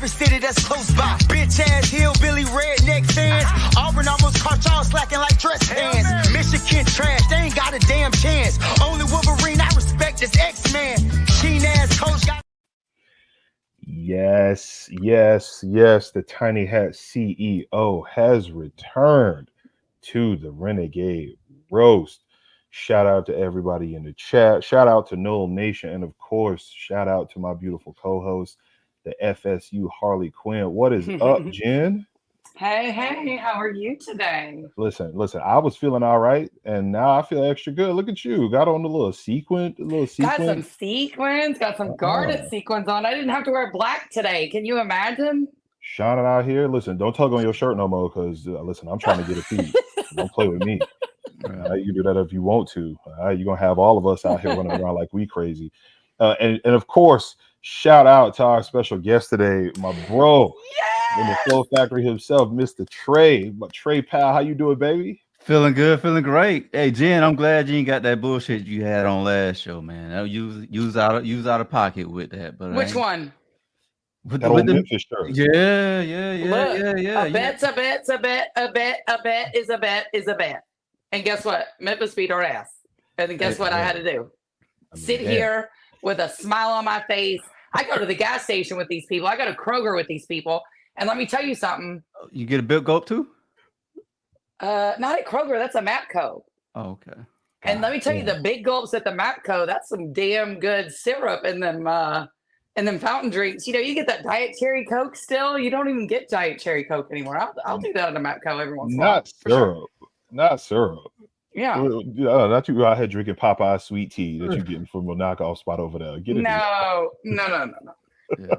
Memphis City that's close by. Bitch ass hillbilly redneck fans. Auburn almost caught y'all slacking like dress pants. Michigan trash, they ain't got a damn chance. Only Wolverine I respect is X-Man. Keen ass coach got. Yes. The Tinyhat CEO has returned to the Renegade roast. Shout out to everybody in the chat. Shout out to Noel Nation. And of course, shout out to my beautiful co-host, the FSU Harley Quinn. What is up, Jen? Hey, how are you today? Listen, I was feeling all right, and now I feel extra good. Look at you. Got on the little sequin. Got some sequins, got some guarded sequins on. I didn't have to wear black today. Can you imagine? Shining out here. Listen, don't tug on your shirt no more, because listen, I'm trying to get a feed. Don't play with me. You can do that if you want to. You're going to have all of us out here running around like we crazy. And of course, shout out to our special guest today, my bro, in the Flow Factory himself, Mr. Trey. But Trey Powell, how you doing, baby? Feeling good, feeling great. Hey, Jen, I'm glad you ain't got that bullshit you had on last show, man. Use out of pocket with that. But which one? With the Memphis shirt. Yeah. A bet's a bet is a bet is a bet. And guess what? Memphis beat our ass. And then guess what I had to do? Sit here with a smile on my face. I go to the gas station with these people. I go to Kroger with these people. And let me tell you something. You get a Big Gulp too? Not at Kroger. That's a Mapco. Oh, okay. And let me tell you, the Big Gulps at the Mapco, that's some damn good syrup in them fountain drinks. You know, you get that Diet Cherry Coke still. You don't even get Diet Cherry Coke anymore. I'll do that at a Mapco every once in a while. Not syrup. Yeah. Not you out here drinking Popeye sweet tea that you're getting from a knockoff spot over there. Get it. No. Yeah.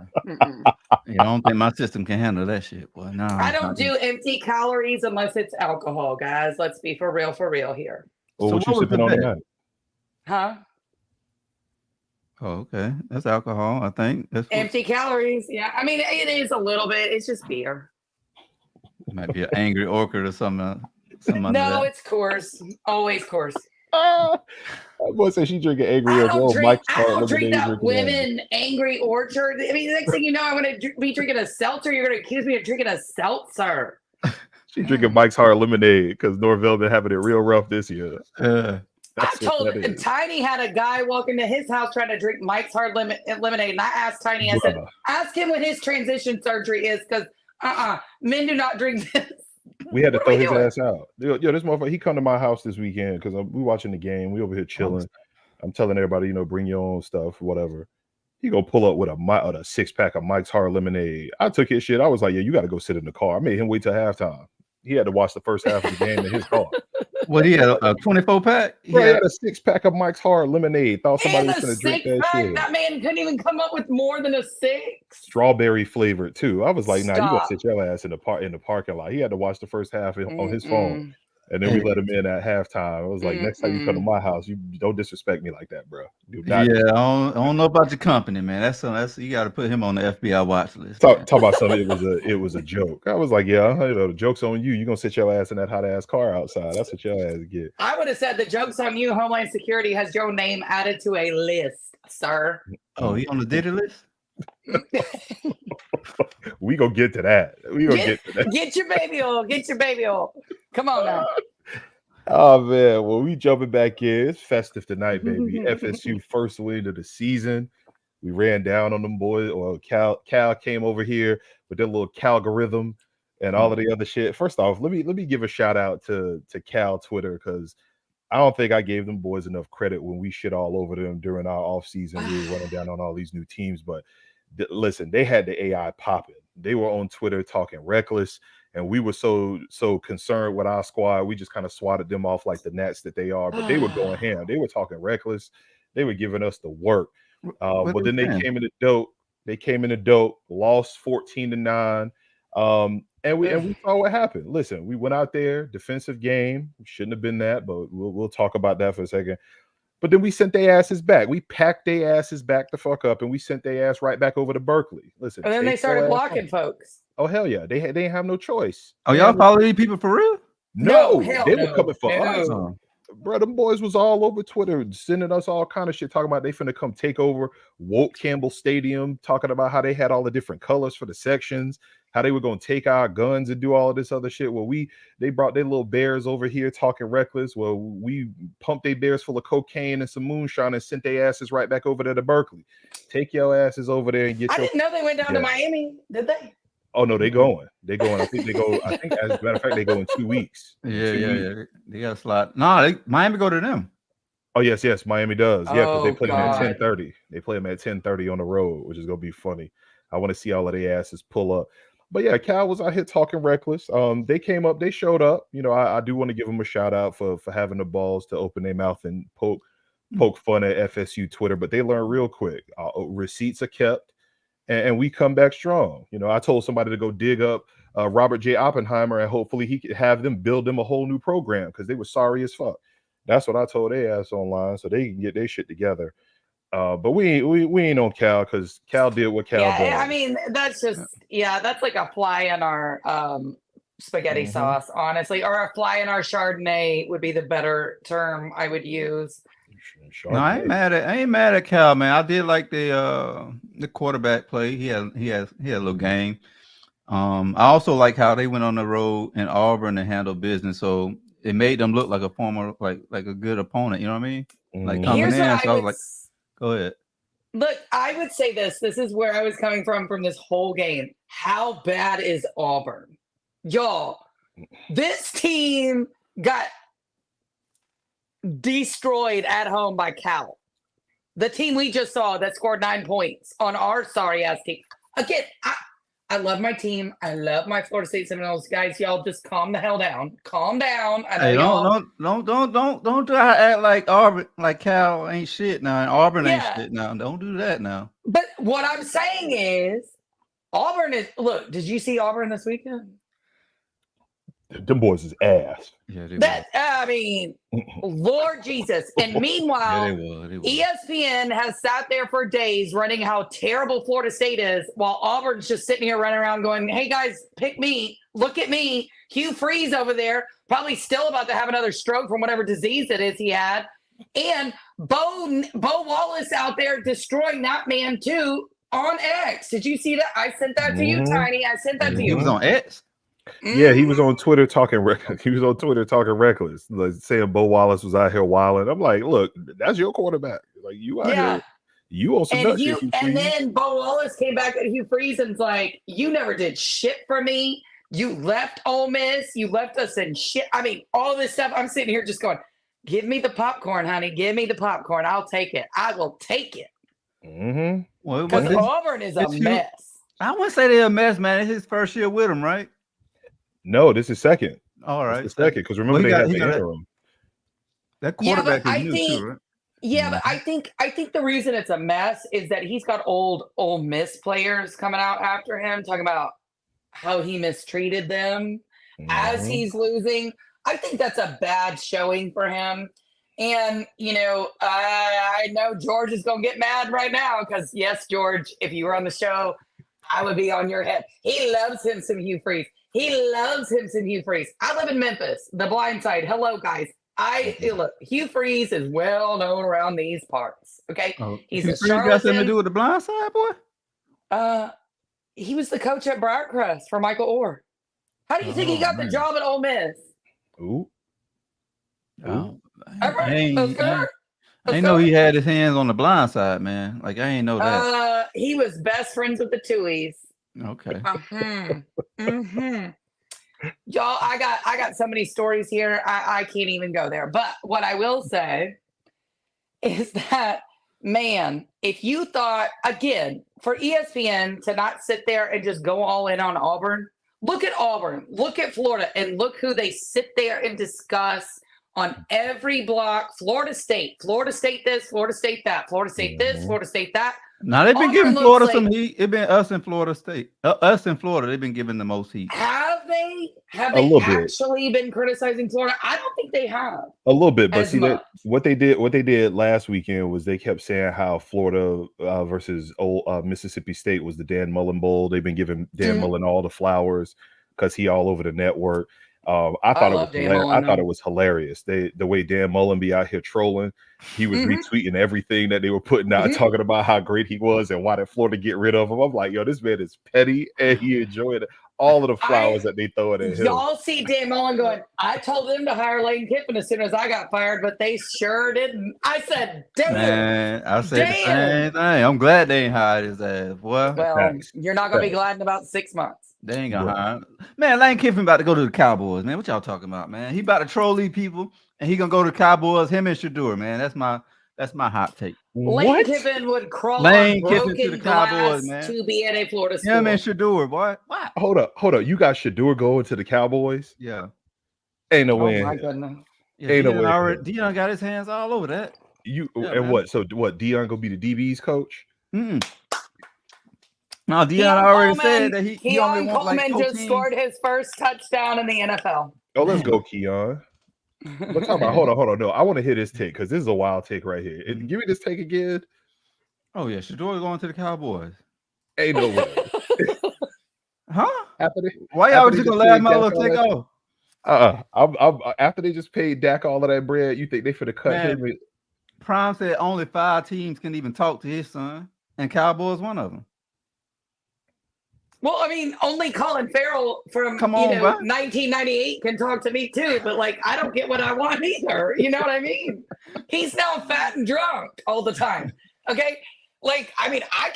I don't think my system can handle that shit. Boy, no. I don't do empty calories unless it's alcohol, guys. Let's be for real here. Well, what you sipping on tonight? Huh? Oh, okay. That's alcohol, I think. That's empty calories. Yeah. I mean, it is a little bit. It's just beer. Might be an angry orchid or something. No, it's course. Always course. I was going to say she drinking Angry Orchard. I don't drink that women Angry Orchard. I mean, the next thing you know, I'm going to be drinking a seltzer. You're going to accuse me of drinking a seltzer. She's drinking Mike's Hard Lemonade because Norvell been having it real rough this year. I told him, Tiny had a guy walk into his house trying to drink Mike's Hard Lemonade. And I asked Tiny, I said, ask him what his transition surgery is because men do not drink this. We had to throw his ass out. Yo, this motherfucker, he come to my house this weekend because we watching the game. We over here chilling. I'm telling everybody, bring your own stuff, whatever. He go pull up with a 6-pack of Mike's Hard Lemonade. I took his shit. I was like, yeah, you got to go sit in the car. I made him wait till halftime. He had to watch the first half of the game in his car. What, he had a 24-pack? He had a 6-pack of Mike's Hard Lemonade. Thought somebody was going to drink that shit. That man couldn't even come up with more than a 6. Strawberry flavored too. I was like, nah, you gotta sit your ass in the parking lot. He had to watch the first half on his phone. And then we let him in at halftime. I was like, next time you come to my house, you don't disrespect me like that, bro. I don't know about your company, man. That's you got to put him on the FBI watch list. Talk about something. It was a joke. I was like, yeah, the joke's on you. You're gonna sit your ass in that hot ass car outside. That's what your ass get. I would have said the joke's on you. Homeland Security has your name added to a list, sir. Oh, he on the Diddy list? We gonna get to that. Get your baby oil. Get your baby oil. Come on now. Oh man, well, we jumping back in. It's festive tonight, baby. FSU first win of the season. We ran down on them boys. Or Cal came over here with their little Calgorithm and all of the other shit. First off, let me give a shout out to Cal Twitter because I don't think I gave them boys enough credit when we shit all over them during our offseason. We were running down on all these new teams, but listen, they had the AI popping. They were on Twitter talking reckless, and we were so concerned with our squad. We just kind of swatted them off like the gnats that they are, but they were going ham. They were talking reckless. They were giving us the work. But then they came in the dope. Lost 14-9. And we saw what happened. Listen, we went out there, defensive game. Shouldn't have been that, but we'll talk about that for a second. But then we sent their asses back. We packed their asses back the fuck up, and we sent their ass right back over to Berkeley. Listen, and then they started blocking folks. Oh hell yeah, they didn't have no choice. Oh, y'all follow these people for real? No, they were coming for us. Bro, them boys was all over Twitter sending us all kind of shit, talking about they finna come take over Woke Campbell Stadium, talking about how they had all the different colors for the sections, how they were gonna take our guns and do all of this other shit. Well, they brought their little bears over here talking reckless. Well, we pumped their bears full of cocaine and some moonshine and sent their asses right back over there to Berkeley. Take your asses over there and get I didn't know they went down to Miami, did they? Oh no, they going. They going. I think they go. I think as a matter of fact, they go in 2 weeks. Yeah. They got a slot. No, Miami go to them. Oh yes, Miami does. Yeah, because they play them at 10:30. They play them at 10:30 on the road, which is gonna be funny. I want to see all of their asses pull up. But yeah, Cal was out here talking reckless. They came up, they showed up. You know, I do want to give them a shout out for having the balls to open their mouth and poke fun at FSU Twitter. But they learned real quick. Receipts are kept. And we come back strong. You know, I told somebody to go dig up Robert J. Oppenheimer, and hopefully he could have them build them a whole new program because they were sorry as fuck. That's what I told their ass online, so they can get their shit together. But we ain't on Cal because Cal did what Cal did. I mean, that's just that's like a fly in our spaghetti sauce, honestly, or a fly in our Chardonnay would be the better term I would use. No, I ain't mad at Cal, man. I did like the quarterback play. He had a little game. I also like how they went on the road in Auburn and handled business. So it made them look like a former, like a good opponent. You know what I mean? Like coming in. So I was like, go ahead. Look, I would say this. This is where I was coming from this whole game. How bad is Auburn? Y'all, this team got destroyed at home by Cal. The team we just saw that scored 9 points on our sorry ass team. Again, I love my team. I love my Florida State Seminoles. Guys, y'all just calm the hell down. Calm down. I know don't try to act like Auburn, like Cal ain't shit now, and Auburn ain't shit now. Don't do that now. But what I'm saying is Auburn is look, did you see Auburn this weekend? Them boys is ass. Yeah, I mean, Lord Jesus. And meanwhile, they were. ESPN has sat there for days running how terrible Florida State is, while Auburn's just sitting here running around going, hey guys, pick me, look at me. Hugh Freeze over there, probably still about to have another stroke from whatever disease it is he had. And Bo Wallace out there destroying that man too on X. Did you see that? I sent that to you, Tiny. I sent that to you. He was on X. Yeah, he was on Twitter talking reckless. He was on Twitter talking reckless, like saying Bo Wallace was out here wilding. I'm like, look, that's your quarterback. Like you out here, you on some nuts. And then Bo Wallace came back at Hugh Freeze and's like, you never did shit for me. You left Ole Miss. You left us in shit. I mean, all this stuff. I'm sitting here just going, give me the popcorn, honey. Give me the popcorn. I'll take it. I will take it. Because Auburn is a mess. I wouldn't say they're a mess, man. It's his first year with him, right? No, this is second. All right, second because remember they had the interim. That quarterback is new too, right? Yeah, but I think the reason it's a mess is that he's got old Ole Miss players coming out after him talking about how he mistreated them as he's losing. I think that's a bad showing for him. And, you know, I know George is going to get mad right now because, yes, George, if you were on the show, I would be on your head. He loves him some Hugh Freeze. He loves him some Hugh Freeze. I live in Memphis, the blind side. Hello, guys. Look, Hugh Freeze is well known around these parts. Okay. He's a charlatan. Got something to do with the blind side, boy? He was the coach at Briarcrest for Michael Orr. How do you think he got the job at Ole Miss? Ooh. I ain't know he had his hands on the blind side, man. Like I ain't know that. He was best friends with the Tuohys. Okay. Y'all, I got so many stories here. I can't even go there. But what I will say is that, man, if you thought, again, for ESPN to not sit there and just go all in on Auburn, look at Auburn, look at Florida, and look who they sit there and discuss on every block. Florida State this, Florida State that, Florida State this, Florida State that. Now they've been giving Florida some heat. It's been us in Florida State. Us in Florida, they've been giving the most heat. Have they? Have they actually been criticizing Florida? I don't think they have. A little bit, but see that what they did last weekend was they kept saying how Florida versus Mississippi State was the Dan Mullen Bowl. They've been giving Dan Mullen all the flowers because he all over the network. I thought it was hilarious. The way Dan Mullen be out here trolling. He was retweeting everything that they were putting out, talking about how great he was and why did Florida get rid of him. I'm like, yo, this man is petty, and he enjoyed all of the flowers that they throw at him. Y'all see Dan Mullen going, I told them to hire Lane Kiffin as soon as I got fired, but they sure didn't. I said, damn. Man, I said the same thing. I'm glad they ain't hired his ass, boy. Well, you're not going to be glad in about 6 months. They ain't gonna hire him. Man, Lane Kiffin about to go to the Cowboys, man. What y'all talking about, man? He about to troll these people, and he gonna go to the Cowboys, him and Shedeur, man. That's my hot take. Lane Kiffin would crawl on broken glass to be at a Florida school. Him and Shedeur, boy. What? Hold up. You got Shedeur going to the Cowboys? Yeah. Ain't no way. Oh my goodness. Yeah, ain't no way. Deion got his hands all over that. What? So what? Deion gonna be the DB's coach? No, Deion already said that he only wants like Coleman just scored his first touchdown in the NFL. Oh, let's go, Keon. Let's talk about. Hold on. No, I want to hear this take because this is a wild take right here. And give me this take again. Oh yeah, Shedeur going to the Cowboys. Ain't no way. Huh? Why y'all just gonna laugh my little take off? After they just paid Dak all of that bread, you think they finna cut him? Prime said only 5 teams can even talk to his son, and Cowboys one of them. Well, I mean, only Colin Farrell from 1998 can talk to me too, but like I don't get what I want either. You know what I mean? He's now fat and drunk all the time. Okay, like I mean, I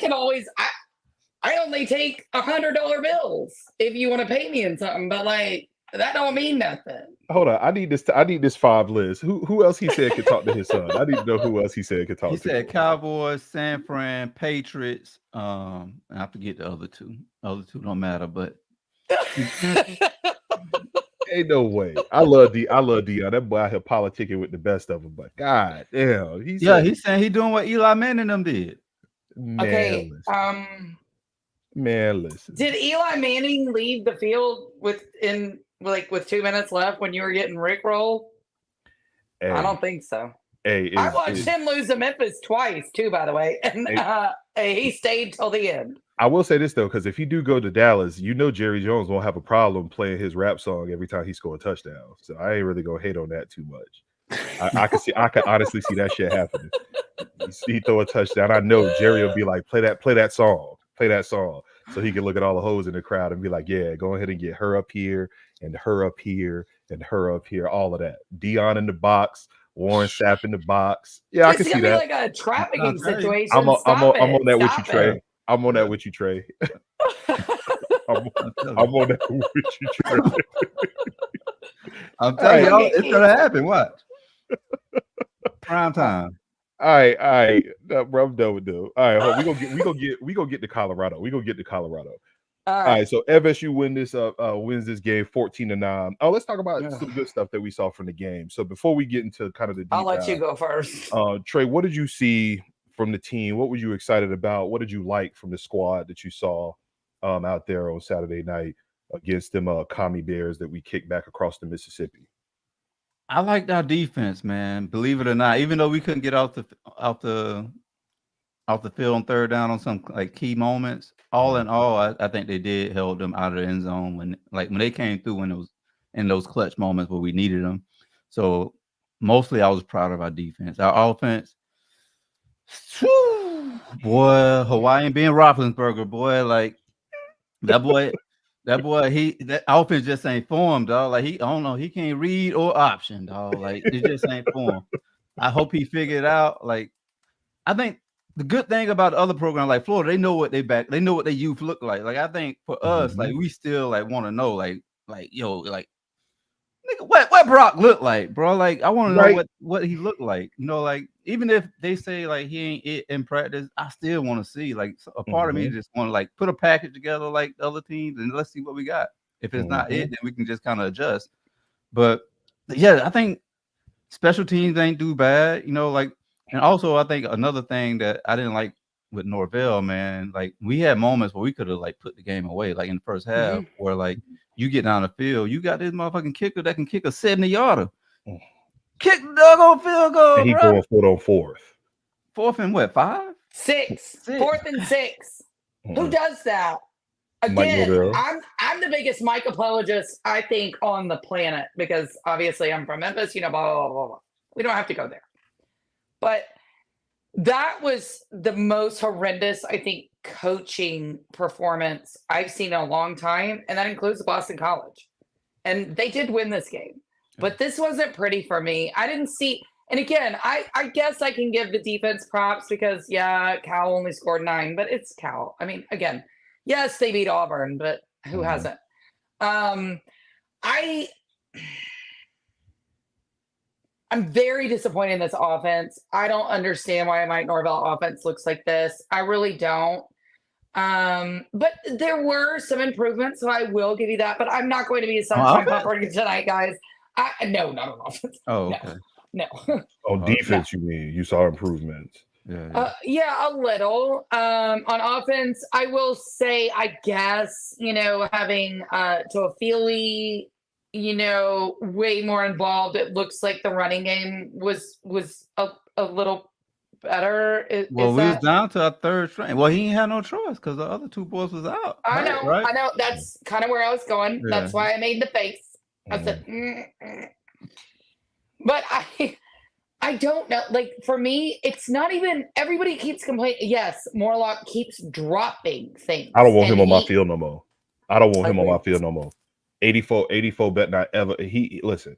only take $100 bills if you want to pay me in something, but like that don't mean nothing. Hold on, I need this 5 list. Who else he said could talk to his son? I need to know who else he said could talk to. He said Cowboys, San Fran, Patriots. I forget the other two. The other two don't matter, but ain't no way. I love Deion. That boy out here politicking with the best of them, but god damn, he's saying he doing what Eli Manning them did. Man, Man, listen. Did Eli Manning leave the field with 2 minutes left when you were getting rickrolled? Hey, I don't think so. Hey, I watched him lose to Memphis twice too, by the way, and he stayed till the end. I will say this though, because if you do go to Dallas, you know Jerry Jones won't have a problem playing his rap song every time he score a touchdown. So I ain't really gonna hate on that too much. I can honestly see that shit happening. He throw a touchdown. I know Jerry will be like, play that song, so he can look at all the hoes in the crowd and be like, yeah, go ahead and get her up here and her up here and her up here, all of that. Dion in the box. Warren Sapp in the box. Yeah, I can see that. It's like a trafficking situation. I'm on that with you, Trey. I'm on that with you, Trey. I'm on that with you, Trey. I'm telling y'all, it's gonna happen. What? Prime time. All right. No, bro, I'm done with them. All right, we gonna get to Colorado. All right, so FSU wins this game 14-9. Oh, let's talk about some good stuff that we saw from the game. So before we get into kind of the deep I'll let you go first. Trey, what did you see from the team? What were you excited about? What did you like from the squad that you saw out there on Saturday night against them commie bears that we kicked back across the Mississippi? I liked our defense, man. Believe it or not, even though we couldn't get out the field on third down on some like key moments, all in all, I think they held them out of the end zone when they came through when it was in those clutch moments where we needed them. So mostly I was proud of our defense. Our offense, boy, Hawaiian Ben Roethlisberger, boy, like that boy, that offense just ain't for him, dog. Like I don't know, he can't read or option, dog. Like it just ain't for him. I hope he figured it out. Like I think the good thing about the other program like Florida, they know what they know what their youth look like. Like I think for us, like we still like want to know, like yo, like nigga, what Brock look like, bro? Like I want to know what he looked like. You know, like even if they say like he ain't it in practice, I still want to see. Like a part of me just want to like put a package together like the other teams and let's see what we got. If it's not it, then we can just kind of adjust. But yeah, I think special teams ain't do bad. You know, like. And also, I think another thing that I didn't like with Norvell, man, like we had moments where we could have like put the game away, like in the first half, where like you get down the field, you got this motherfucking kicker that can kick a 70-yarder, kick the doggone field goal. And he going 4th on 4th. 4th and what? 5? 6. 4th and 6. Who does that? Again, I'm the biggest Mike apologist, I think, on the planet, because obviously I'm from Memphis, blah, blah, blah, blah. We don't have to go there. But that was the most horrendous, I think, coaching performance I've seen in a long time. And that includes Boston College. And they did win this game. But this wasn't pretty for me. I didn't see. And again, I guess I can give the defense props because, Cal only scored 9, but it's Cal. I mean, again, yes, they beat Auburn, but who hasn't? I'm very disappointed in this offense. I don't understand why a Mike Norvell offense looks like this. I really don't. But there were some improvements, so I will give you that. But I'm not going to be a sunshine pumper tonight, guys. No, not on offense. Oh, okay. No. On defense, you mean you saw improvements? Yeah, a little. On offense, I will say, I guess, having Toafili, way more involved. It looks like the running game was a little better. We was down to our third string. Well, he ain't had no choice because the other 2 boys was out. I know, right? I know. That's kind of where I was going. Yeah. That's why I made the face. I said, But I don't know. Like, for me, it's not even, everybody keeps complaining. Yes, Morlock keeps dropping things. I don't want him on my field no more. 84 bet not ever. Listen,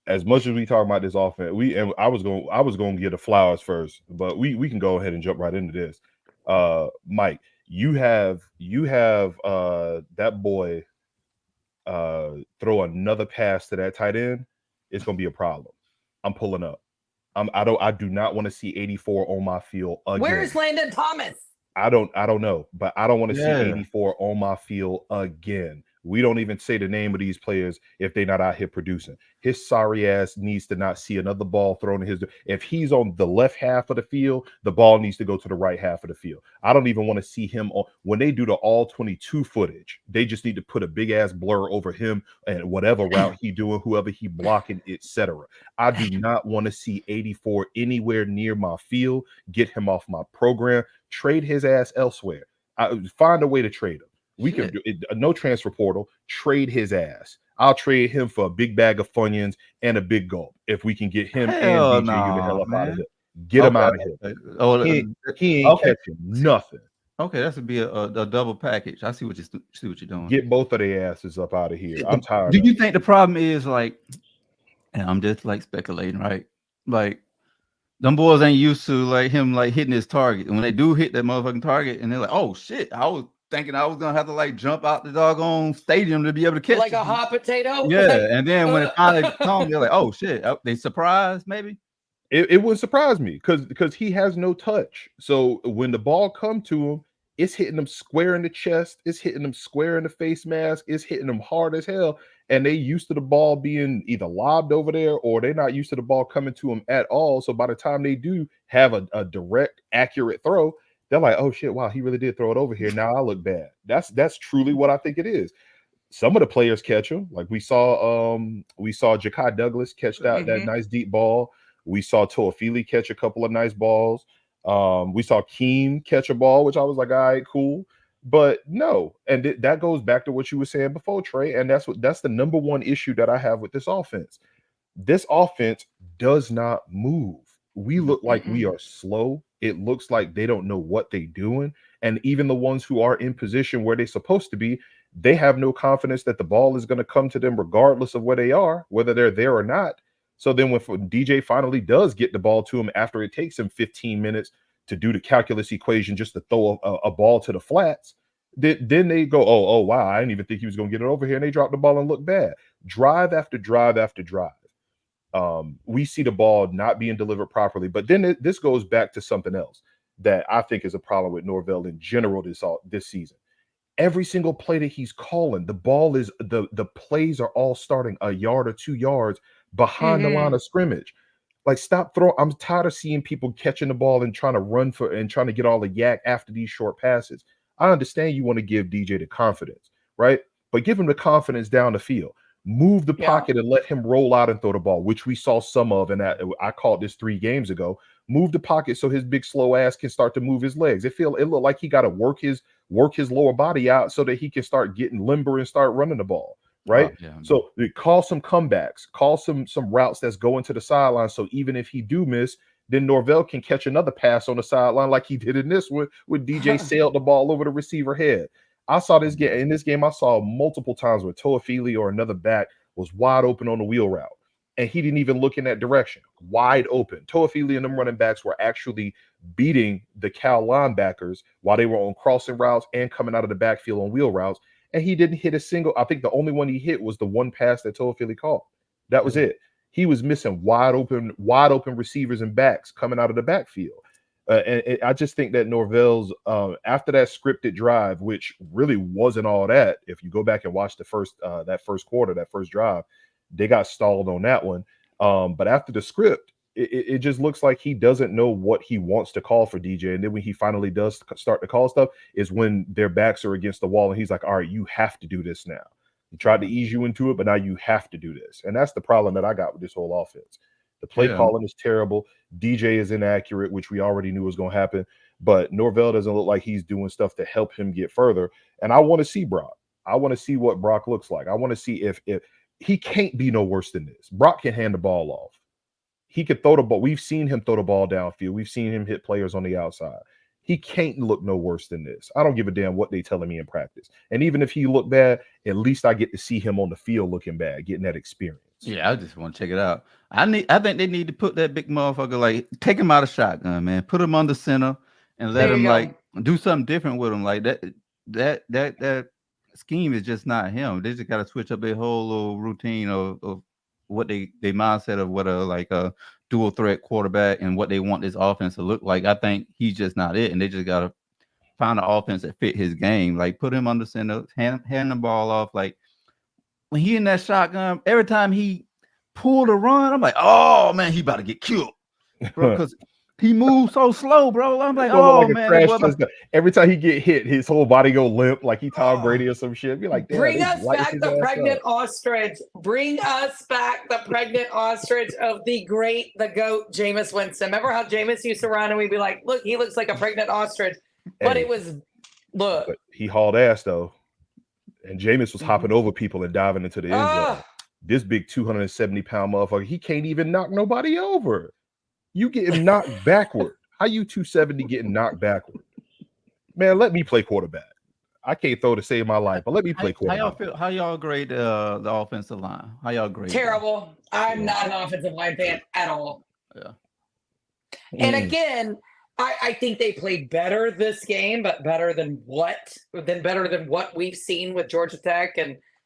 as much as we talk about this offense, I was going to get the flowers first, but we can go ahead and jump right into this. Mike, you have that boy throw another pass to that tight end, it's going to be a problem. I'm pulling up. I do not want to see 84 on my field again. Where's Landon Thomas? I don't know, but I don't want to see 84 on my field again. We don't even say the name of these players if they're not out here producing. His sorry ass needs to not see another ball thrown in his. If he's on the left half of the field, the ball needs to go to the right half of the field. I don't even want to see him on when they do the all 22 footage. They just need to put a big ass blur over him and whatever route he doing, whoever he blocking, etc. I do not want to see 84 anywhere near my field. Get him off my program. Trade his ass elsewhere. Find a way to trade him. We can do it, no transfer portal. Trade his ass. I'll trade him for a big bag of Funyuns and a big gulp if we can get him and DJ the hell up out of here. Get him out of here. He ain't catching nothing. Okay, that would be a double package. I see what you're doing. Get both of their asses up out of here. I'm tired. Do you think the problem is and I'm just speculating, right? Them boys ain't used to him hitting his target, and when they do hit that motherfucking target, and they're like, "Oh shit!" I was thinking I was gonna have to jump out the doggone stadium to be able to catch a hot potato. Yeah, and then when it finally comes, they're like, "Oh shit!" They surprised maybe. It would surprise me because he has no touch. So when the ball come to him, it's hitting them square in the chest. It's hitting them square in the face mask. It's hitting them hard as hell. And they used to the ball being either lobbed over there or they're not used to the ball coming to them at all. So by the time they do have a direct, accurate throw, they're like, oh shit, wow, he really did throw it over here. Now I look bad. That's truly what I think it is. Some of the players catch them. Like we saw Ja'Kai Douglas catch that nice deep ball. We saw Toafili catch a couple of nice balls. We saw Keem catch a ball, which I was like, all right, cool. But no, and that goes back to what you were saying before, Trey. And that's the number one issue that I have with this offense. This offense does not move. We look like we are slow. It looks like they don't know what they're doing. And even the ones who are in position where they're supposed to be, they have no confidence that the ball is going to come to them regardless of where they are, whether they're there or not. So then when DJ finally does get the ball to him after it takes him 15 minutes to do the calculus equation just to throw a ball to the flats, then they go, oh, wow, I didn't even think he was going to get it over here. And they drop the ball and look bad. Drive after drive after drive. We see the ball not being delivered properly. But then this goes back to something else that I think is a problem with Norvell in general this season. Every single play that he's calling, the ball is the plays are all starting a yard or 2 yards behind the line of scrimmage. Like, stop throwing. I'm tired of seeing people catching the ball and trying to run for and trying to get all the yak after these short passes. I understand you want to give DJ the confidence, right? But give him the confidence down the field. Move the pocket and let him roll out and throw the ball, which we saw some of. And I called this 3 games ago. Move the pocket so his big slow ass can start to move his legs. It looked like he got to work his lower body out so that he can start getting limber and start running the ball. Right. So call some comebacks, call some routes that's going to the sideline. So even if he do miss, then Norvell can catch another pass on the sideline like he did in this one when DJ sailed the ball over the receiver head. I saw this game. In this game, I saw multiple times where Toafili or another back was wide open on the wheel route, and he didn't even look in that direction. Wide open. Toafili and them running backs were actually beating the Cal linebackers while they were on crossing routes and coming out of the backfield on wheel routes, and he didn't hit a single. I think the only one he hit was the one pass that Toafili caught. That was it. He was missing wide open receivers and backs coming out of the backfield. And I just think that Norvell's after that scripted drive, which really wasn't all that. If you go back and watch the first quarter, that first drive, they got stalled on that one. But after the script, it just looks like he doesn't know what he wants to call for DJ. And then when he finally does start to call stuff, is when their backs are against the wall, and he's like, "All right, you have to do this now." He tried to ease you into it, but now you have to do this. And that's the problem that I got with this whole offense. The play calling is terrible. DJ is inaccurate, which we already knew was going to happen. But Norvell doesn't look like he's doing stuff to help him get further. And I want to see Brock. I want to see what Brock looks like. I want to see if he can't be no worse than this. Brock can hand the ball off. He could throw the ball. We've seen him throw the ball downfield. We've seen him hit players on the outside. He can't look no worse than this. I don't give a damn what they telling me in practice. And even if he look bad, at least I get to see him on the field looking bad, getting that experience. Yeah, I just want to check it out. I think they need to put that big motherfucker, like, take him out of shotgun, man. Put him under center and let him like do something different with him. Like that scheme is just not him. They just got to switch up their whole little routine of what they mindset of what a dual threat quarterback and what they want this offense to look like. I think he's just not it, and they just got to find an offense that fit his game. Like, put him under center, hand the ball off. Like, when he in that shotgun, every time he pulled a run, I'm like, oh man, he about to get killed, bro, because he moves so slow, bro. I'm like, oh man. Every time he get hit, his whole body go limp like he Tom Brady or some shit. Be like, bring us back the pregnant ostrich. Bring us back the pregnant ostrich of the GOAT, Jameis Winston. Remember how Jameis used to run and we'd be like, look, he looks like a pregnant ostrich. But it was, look. But he hauled ass though. And Jameis was hopping over people and diving into the end zone. This big 270-pound motherfucker, he can't even knock nobody over. You getting knocked backward. How you 270 getting knocked backward? Man, let me play quarterback. I can't throw to save my life, but let me play quarterback. How y'all grade the offensive line? How y'all grade? Terrible. I'm not an offensive line fan at all. Yeah. And again, I think they played better this game, but better than what we've seen with Georgia Tech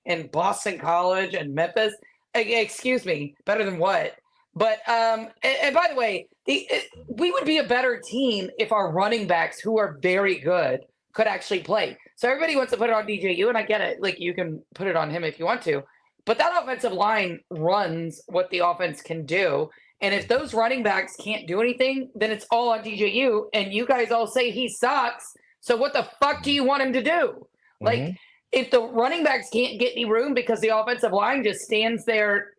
and Boston College and Memphis. Excuse me, better than what? But and by the way, we would be a better team if our running backs, who are very good, could actually play. So everybody wants to put it on DJU, and I get it. Like, you can put it on him if you want to, but that offensive line runs what the offense can do. And if those running backs can't do anything, then it's all on DJU. And you guys all say he sucks. So what the fuck do you want him to do? Like, if the running backs can't get any room because the offensive line just stands there,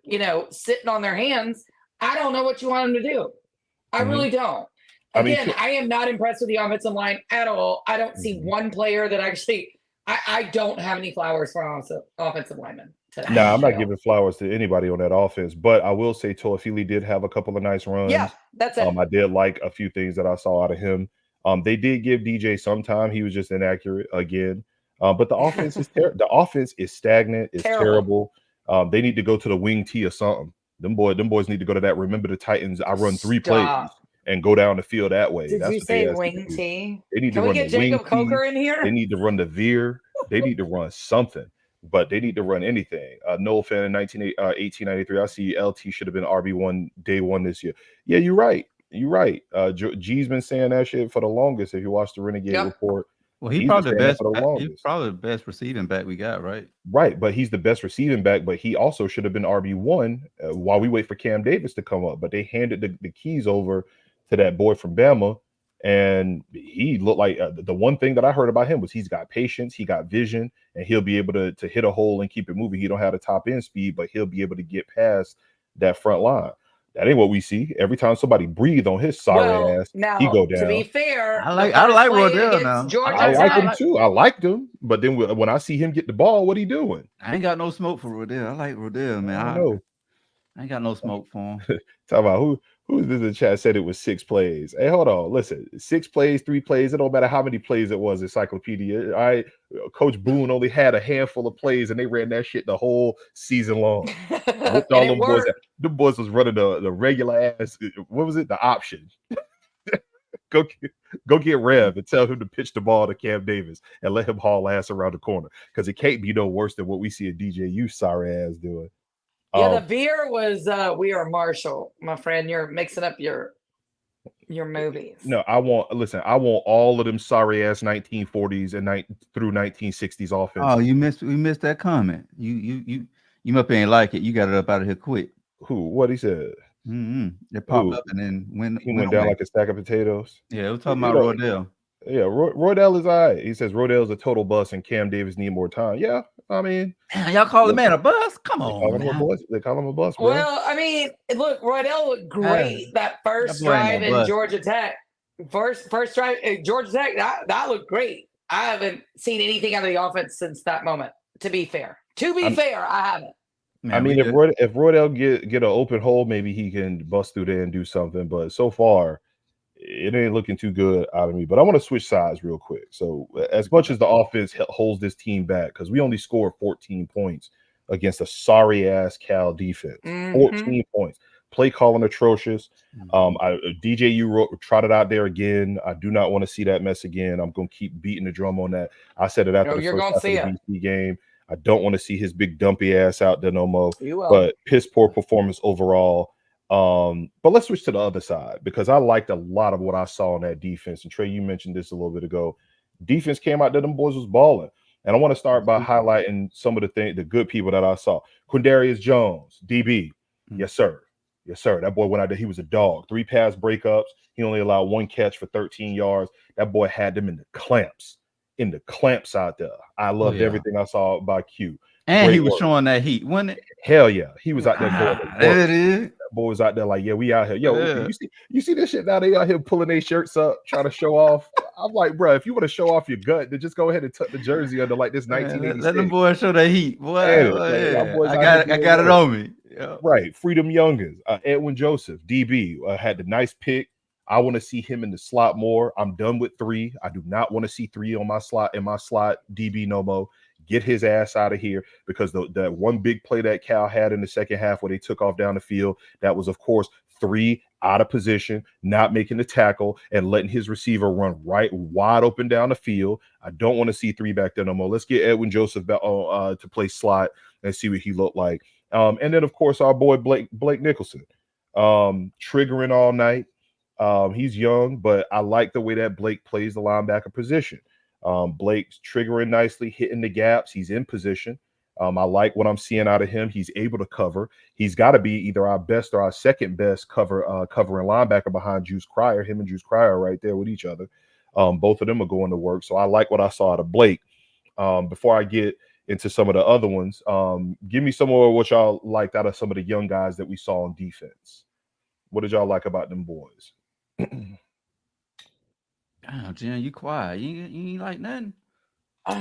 sitting on their hands, I don't know what you want them to do. I really don't. Again, I am not impressed with the offensive line at all. I don't see one player that actually I don't have any flowers for offensive linemen. No, I'm not giving flowers to anybody on that offense, but I will say Toafili did have a couple of nice runs. Yeah, that's it. I did like a few things that I saw out of him. They did give DJ some time. He was just inaccurate again. But the offense is the offense is stagnant. It's terrible. They need to go to the wing T or something. Them boys need to go to that. Remember the Titans. I run 3 plays and go down the field that way. Did That's you what say wing T? They need Can to we run get the Jacob wing Coker T. in here? They need to run the veer. They need to run something. But they need to run anything. Noel fan in 1893. I see LT should have been RB1 day 1 this year. Yeah, you're right. You're right. G's been saying that shit for the longest. If you watch the Renegade report, well, he's probably the best. He's probably the best receiving back we got, right? Right, but he's the best receiving back. But he also should have been RB1 while we wait for Cam Davis to come up. But they handed the keys over to that boy from Bama, And he looked like the one thing that I heard about him was he's got patience, he got vision, and he'll be able to hit a hole and keep it moving. He don't have the top end speed, but he'll be able to get past that front line. That ain't what we see. Every time somebody breathe on his sorry ass, now, he go down. To be fair, I like Rodell now. Georgia I like him too. I liked him, but then when I see him get the ball, what he doing? I ain't got no smoke for Rodell. I like Rodell, man. I know. I ain't got no smoke for him. Talk about who's this in the chat said it was 6 plays. Hey, hold on. Listen, 6 plays, 3 plays. It don't matter how many plays it was. Encyclopedia. Coach Boone only had a handful of plays, and they ran that shit the whole season long. Whooped all them boys. The boys was running the regular ass. What was it? The option. Go get Rev and tell him to pitch the ball to Cam Davis and let him haul ass around the corner, because it can't be no worse than what we see a DJU sorry ass doing. Yeah, the veer was We Are Marshall, my friend. You're mixing up your movies. No, I want all of them sorry ass 1940s and through 1960s offense. Oh, we missed that comment. You must ain't like it. You got it up out of here quick. Who? What he said? It popped up and then he went down like a stack of potatoes. Yeah, we're talking about Rodell. Yeah, Rodell is all right. He says Rodell's a total bust and Cam Davis need more time. Yeah, I mean, y'all call the man a bust? Come on, they call him a bust. Bro. Well, I mean, look, Rodell looked great that first drive in Georgia Tech. First drive in Georgia Tech, that looked great. I haven't seen anything out of the offense since that moment. To be fair, I haven't. Man, I mean, if Rodell get an open hole, maybe he can bust through there and do something. But so far, it ain't looking too good out of me. But I want to switch sides real quick. So as much as the offense holds this team back, because we only scored 14 points against a sorry ass Cal defense. 14 points. Play calling atrocious. DJU trotted out there again. I do not want to see that mess again. I'm going to keep beating the drum on that. I said it after the first half of the DC game. I don't want to see his big dumpy ass out there no more. But piss poor performance overall. But let's switch to the other side, because I liked a lot of what I saw in that defense. And Trey, you mentioned this a little bit ago. Defense came out there, them boys was balling. And I want to start by highlighting some of the good people that I saw. Quindarius Jones, DB. Yes, sir. Yes, sir. That boy went out there. He was a dog. 3 pass breakups. He only allowed 1 catch for 13 yards. That boy had them in the clamps out there. I loved everything I saw by Q. And great he was showing that heat, wasn't it? Hell yeah. He was out there going. There it is. That boy was out there like, yeah, we out here. Yo, you see this shit now? They out here pulling their shirts up, trying to show off. I'm like, bro, if you want to show off your gut, then just go ahead and tuck the jersey under like this 1986. Let them boys show that heat. Boy, I got it on me. Yeah. Right. Freedom Youngins. Edwin Joseph, DB, had the nice pick. I want to see him in the slot more. I'm done with 3. I do not want to see 3 on my slot DB no more. Get his ass out of here, because that one big play that Cal had in the second half where they took off down the field, that was, of course, 3 out of position, not making the tackle, and letting his receiver run right wide open down the field. I don't want to see 3 back there no more. Let's get Edwin Joseph to play slot and see what he looked like. And then, of course, our boy Blake Nicholson, triggering all night. He's young, but I like the way that Blake plays the linebacker position. Blake's triggering nicely, hitting the gaps. He's in position. I like what I'm seeing out of him. He's able to cover. He's got to be either our best or our second best covering linebacker behind Juice Cryer. Him and Juice Cryer right there with each other. Both of them are going to work. So I like what I saw out of Blake. Before I get into some of the other ones, give me some more of what y'all liked out of some of the young guys that we saw on defense. What did y'all like about them boys? Damn, Jen, you quiet. You ain't like nothing.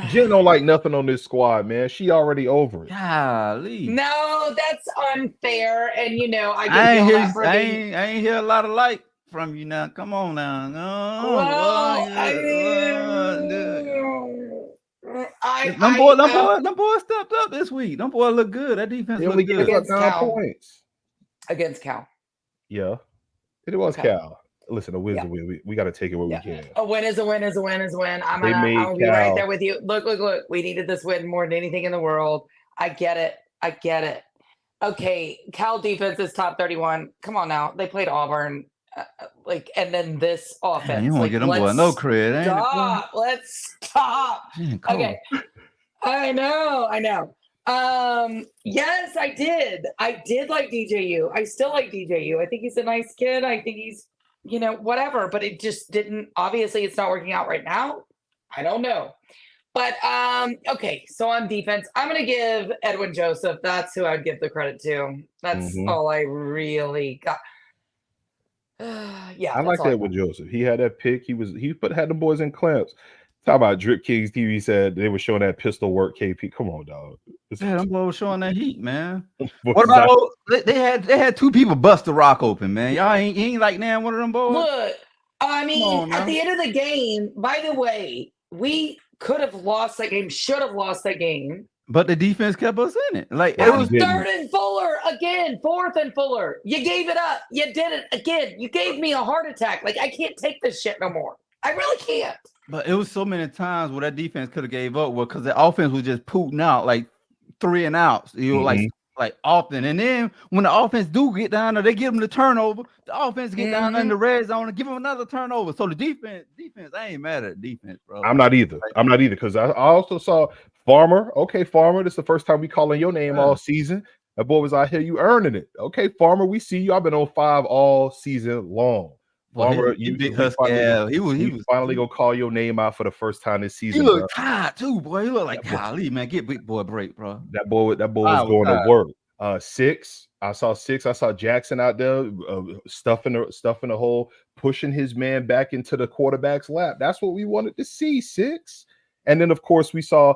Jen don't like nothing on this squad, man. She already over it. Golly. No, that's unfair. And I ain't hear a lot of like from you now. Come on now. Them boys stepped up this week. Them boys look good. That defense look good. Against 9 points. Against Cal. Yeah. It was Cal. Listen, a win is a win. We got to take it where we can. A win is a win is a win is a win. I'm gonna be right there with you. Look. We needed this win more than anything in the world. I get it. Okay, Cal defense is top 31. Come on now. They played Auburn. And then this offense. Man, you want to get them boy no credit. Stop. Let's stop. Man, okay. I know. Yes, I did. I did like DJU. I still like DJU. I think he's a nice kid. I think he's whatever. But it just didn't. Obviously, it's not working out right now. I don't know. But okay, so on defense, I'm gonna give Edwin Joseph. That's who I'd give the credit to. That's all I really got. Yeah, I like that with Joseph. He had that pick. He had the boys in clamps. Talk about Drip Kings TV said they were showing that pistol work. KP, come on, dog. Yeah, them boys showing that heat, man. What about they had two people bust the rock open, man. Y'all ain't like damn one of them boys. Look, I mean, at the end of the game. By the way, we could have lost that game. Should have lost that game. But the defense kept us in it. Like it was 3rd and Fuller again, 4th and Fuller. You gave it up. You did it again. You gave me a heart attack. Like I can't take this shit no more. I really can't. But it was so many times where that defense could have gave up because the offense was just pooting out like 3 and outs. Like often. And then when the offense do get down there, they give them the turnover. The offense get down in the red zone and give them another turnover. So the defense, I ain't mad at defense, bro. I'm not either because I also saw Farmer. Okay, Farmer, this is the first time we calling your name all season. That boy was out here, you earning it. Okay, Farmer, we see you. I've been on 5 all season long. Farmer, he was finally gonna call your name out for the first time this season. He looked tired too, boy. He looked like golly, man. Get big boy a break, bro. That boy was going to work. 6. I saw 6. I saw Jackson out there stuffing the hole, pushing his man back into the quarterback's lap. That's what we wanted to see. 6. And then of course we saw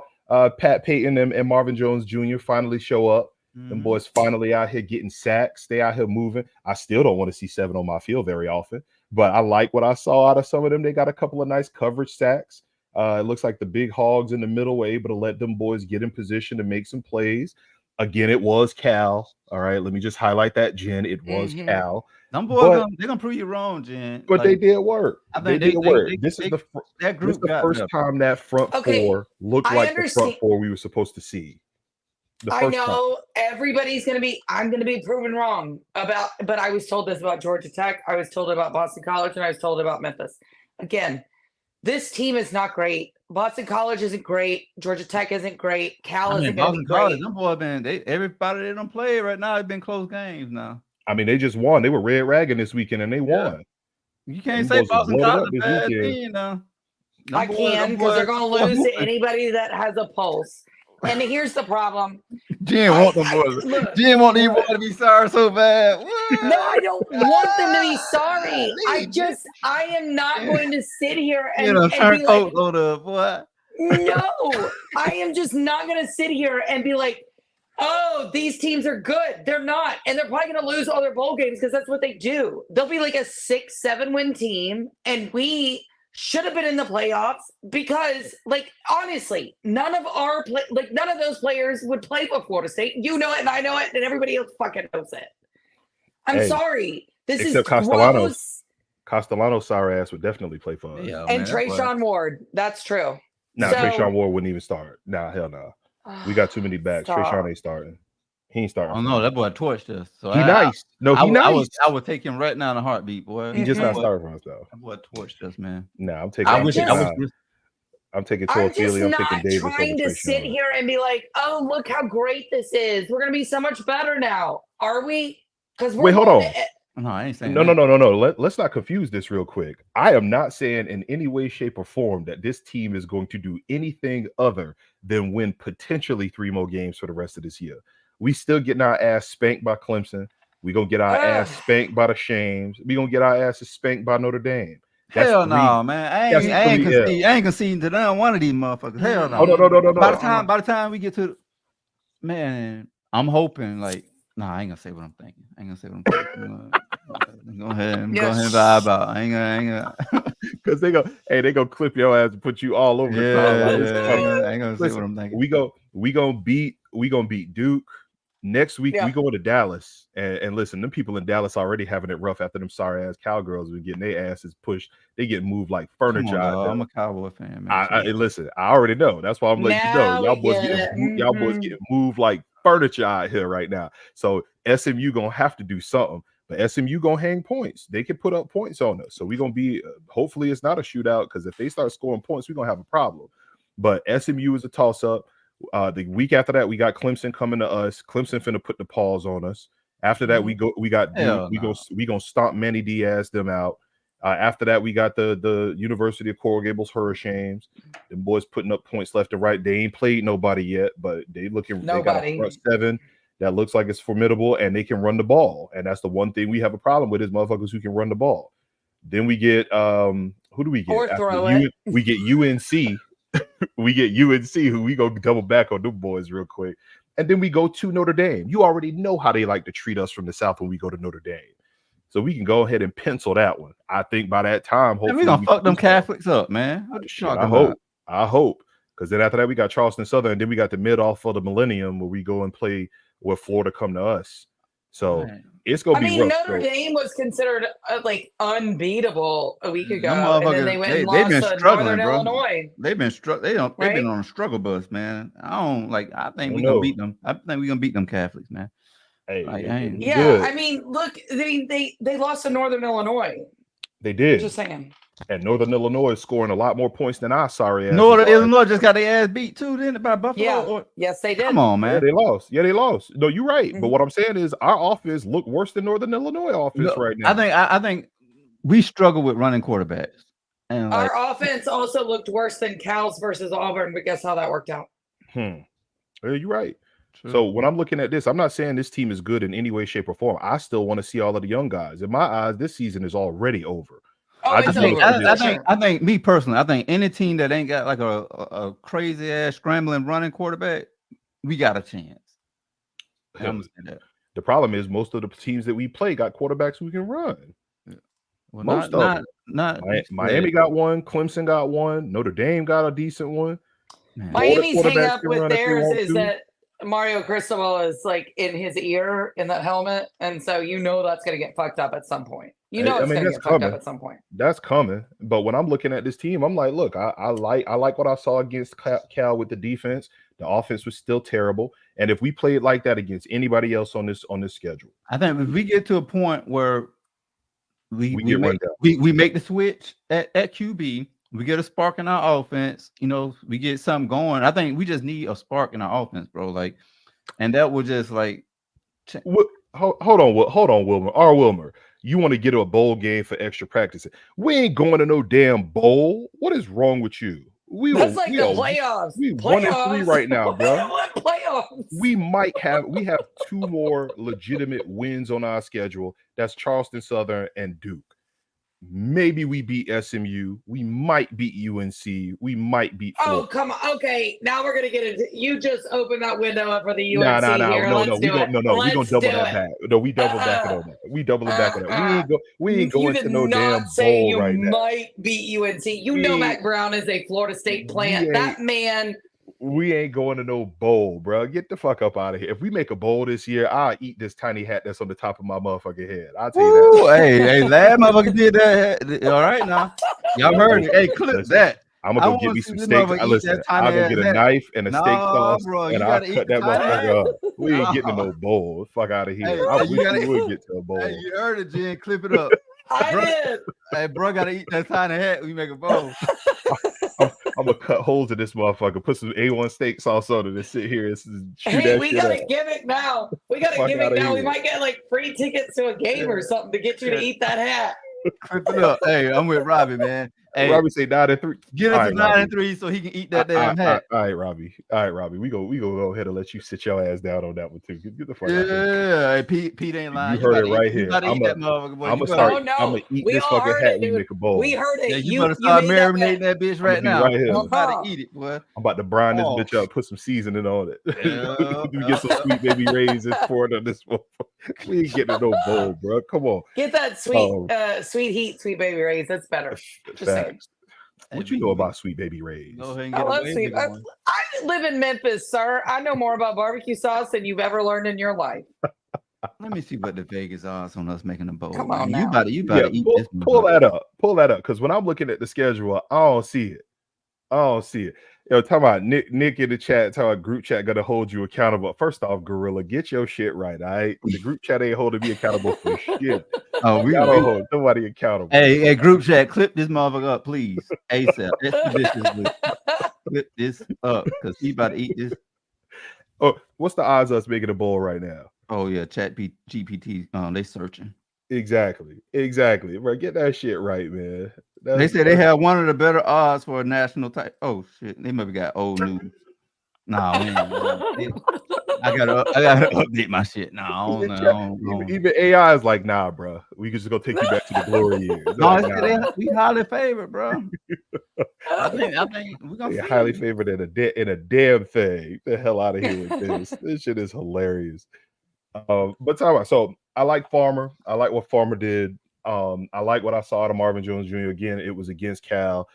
Pat Payton and Marvin Jones Jr. finally show up. Them boys finally out here getting sacks. They out here moving. I still don't want to see 7 on my field very often, but I like what I saw out of some of them. They got a couple of nice coverage sacks. It looks like the big hogs in the middle were able to let them boys get in position to make some plays. Again, it was Cal. All right, let me just highlight that, Jen. It was Cal. Them boys, they're gonna prove you wrong, Jen. But they did work. They did work. This is the first time that front four looked like the front four we were supposed to see. I know everybody's I'm gonna be proven wrong but I was told this about Georgia Tech, I was told about Boston College, and I was told about Memphis. Again, this team is not great. Boston College isn't great. Georgia Tech isn't great. Cal isn't going to be great. Them boys everybody they don't play right now. It's been close games now. I mean, they just won. They were red ragging this weekend, and they won. You can't say Boston College is a bad team, I can, because they're going to lose to anybody that has a pulse. And here's the problem. Jen want them boys. Jen want these boys to be sorry so bad. No, I don't want them to be sorry. I am not going to sit here and turn be coat on the boy. No, I am just not going to sit here and be like, oh, these teams are good. They're not. And they're probably going to lose all their bowl games because that's what they do. They'll be like a 6-7 win team. And we should have been in the playoffs because, like, honestly, none of those players would play for Florida State. You know it, and I know it, and everybody else fucking knows it. I'm sorry. This is gross. Castellanos' sorry ass would definitely play for us. Yeah, and Trayshawn Ward. That's true. Trayshawn Ward wouldn't even start. Hell no. We got too many backs. Trayshawn ain't starting. He ain't starting. Oh no, that boy torched us. So nice. I would take him right now in a heartbeat, boy. He just not starting for us though. That boy torched us, man. I'm taking. I'm taking Toafili. I'm taking Davis. I'm trying to sit here and be like, oh, look how great this is. We're gonna be so much better now. Are we? Because wait, hold on. No, I ain't saying no. Let's not confuse this real quick. I am not saying in any way, shape, or form that this team is going to do anything other than win potentially 3 more games for the rest of this year. We still getting our ass spanked by Clemson. We gonna get our ass spanked by the Shames. We gonna get our asses spanked by Notre Dame. Hell no, man. I ain't conceding to none one of these motherfuckers. Hell no. No. By the time we get to man, I'm hoping like I ain't gonna say what I'm thinking. Go ahead and vibe out. I ain't gonna because they go clip your ass and put you all over the I ain't gonna say what I'm thinking. We gonna beat Duke. Next week we go to Dallas and listen, them people in Dallas already having it rough after them sorry ass Cowgirls been getting their asses pushed. They get moved like furniture. I'm a Cowboy fan, man. Listen, I already know. That's why I'm letting you know. Y'all boys get moved like furniture out here right now. So SMU gonna have to do something, but SMU gonna hang points. They can put up points on us. So we're gonna be hopefully it's not a shootout because if they start scoring points, we're gonna have a problem. But SMU is a toss up. The week after that, we got Clemson coming to us. Clemson finna put the paws on us. After that, we gonna stomp Manny Diaz them out. After that, we got the University of Coral Gables Hurricanes. The boys putting up points left and right. They ain't played nobody yet, but they looking. They got a front seven that looks like it's formidable, and they can run the ball. And that's the one thing we have a problem with is motherfuckers who can run the ball. Then we get who do we get? Or throw it. We get UNC. We get UNC, who we go double back on them boys real quick. And then we go to Notre Dame. You already know how they like to treat us from the South when we go to Notre Dame. So we can go ahead and pencil that one. I think by that time, hopefully we're gonna fuck them Catholics up, man. I hope. Because then after that, we got Charleston Southern, and then we got the mid-off of the Millennium where we go and play where Florida come to us. So it's gonna be rough. Notre Dame was considered like unbeatable a week ago, and then they went and they've lost been struggling, Northern bro. Illinois. They've been struggling. They've been on a struggle bus, man. I think we're gonna beat them. I think we're gonna beat them Catholics, man. Hey, I mean, look, they lost to Northern Illinois. They did. Just saying. And Northern Illinois is scoring a lot more points than our sorry ass. Northern Illinois just got their ass beat too, didn't it, by Buffalo? Yeah. Yes, they did. Come on, man. Yeah, they lost. No, you're right. But what I'm saying is our offense look worse than Northern Illinois offense right now. I think we struggle with running quarterbacks. And our offense also looked worse than Cal's versus Auburn, but guess how that worked out? Yeah, you're right. True. So when I'm looking at this, I'm not saying this team is good in any way, shape, or form. I still want to see all of the young guys. In my eyes, this season is already over. I think me personally, I think any team that ain't got like a crazy ass scrambling running quarterback, we got a chance. The problem is most of the teams that we play got quarterbacks who can run. Well, most of them. Miami got one, Clemson got one, Notre Dame got a decent one. Miami's hang up with theirs is that Mario Cristobal is like in his ear in that helmet, and so that's going to get fucked up at some point. It's going to get fucked up at some point. That's coming. But when I'm looking at this team, I'm like, look, I like what I saw against Cal with the defense. The offense was still terrible, and if we played like that against anybody else on this schedule, I think if we get to a point where we make the switch at QB. We get a spark in our offense, we get something going. I think we just need a spark in our offense, bro. Like, and that will just like hold on, Wilmer. Wilmer, you want to get to a bowl game for extra practice? We ain't going to no damn bowl. What is wrong with you? That's like the playoffs. We 1-3 right now, bro. Playoffs. We have two more legitimate wins on our schedule. That's Charleston Southern and Duke. Maybe we beat SMU. We might beat UNC. We might beat Florida. Oh, come on. Okay, now we're going to get into – you just opened that window up for the UNC here. No. We're going to double that back. No, we double back on that. We double it back on that. We ain't going to no damn bowl right now. You might beat UNC. Mac Brown is a Florida State plant. That man – we ain't going to no bowl, bro. Get the fuck up out of here. If we make a bowl this year, I'll eat this tiny hat that's on the top of my motherfucking head. I'll tell you that. Hey, that motherfucker did that. All right, now. Y'all heard it. Hey, clip that. I'm going to go get me some steak. Listen, I'm going to get a knife and a steak sauce, and I'll cut that motherfucker up. We ain't getting to no bowl. Fuck out of here. Hey, I wish we would get to a bowl. Hey, you heard it, Jen. Clip it up. I did. Hey, bro, got to eat that tiny hat when you make a bowl. I'm gonna cut holes in this motherfucker, put some A1 steak sauce on it, and sit here and shoot that shit. We got a gimmick now. We might get like free tickets to a game or something to get you to eat that hat. Clip it up. Hey, I'm with Robbie, man. Hey, Robbie say 9-3. Get us to 9-3 so he can eat that damn hat. All right, Robbie. We go ahead and let you sit your ass down on that one too. Get the fuck out. Yeah, hey, Pete ain't lying. You heard it right here. I'm gonna start. I'm gonna eat this fucking hat when you make a bowl. We heard it. Yeah, you better start marinating that bitch right now. Right here. I'm about to eat it, boy. I'm about to brine this bitch up, put some seasoning on it. We get some Sweet Baby Ray's and pour it on this one. We ain't getting no bowl, bro. Come on. Get that sweet heat, Sweet Baby Ray's. That's better. Just saying. What you know about Sweet Baby Ray's? Go ahead and get I live in Memphis, sir. I know more about barbecue sauce than you've ever learned in your life. Let me see what the Vegas odds on us making a bowl. Come on, you better eat this. Pull that up, because when I'm looking at the schedule, I don't see it. Yo, talking about Nick in the chat, talking about group chat gonna hold you accountable. First off, Gorilla, get your shit right, all right? The group chat ain't holding me accountable for shit. Oh, we don't hold nobody accountable. Hey, group chat, clip this motherfucker up, please. ASAP. Clip this up, because he about to eat this. Oh, what's the odds of us making a bowl right now? Oh yeah, Chat GPT. They searching. Exactly. Bro, get that shit right, man. They said they have one of the better odds for a national title. Oh shit, they maybe got old news. Nah, I gotta update my shit. Nah, even AI is like, nah, bro. We can just go take you back to the glory years. No, Like, nah. we highly favored, bro. I think we're gonna see highly favored in a damn thing. Get the hell out of here with this. This shit is hilarious. But talk about, so I like Farmer. I like what Farmer did. I like what I saw out of Marvin Jones Jr. Again, it was against Cal.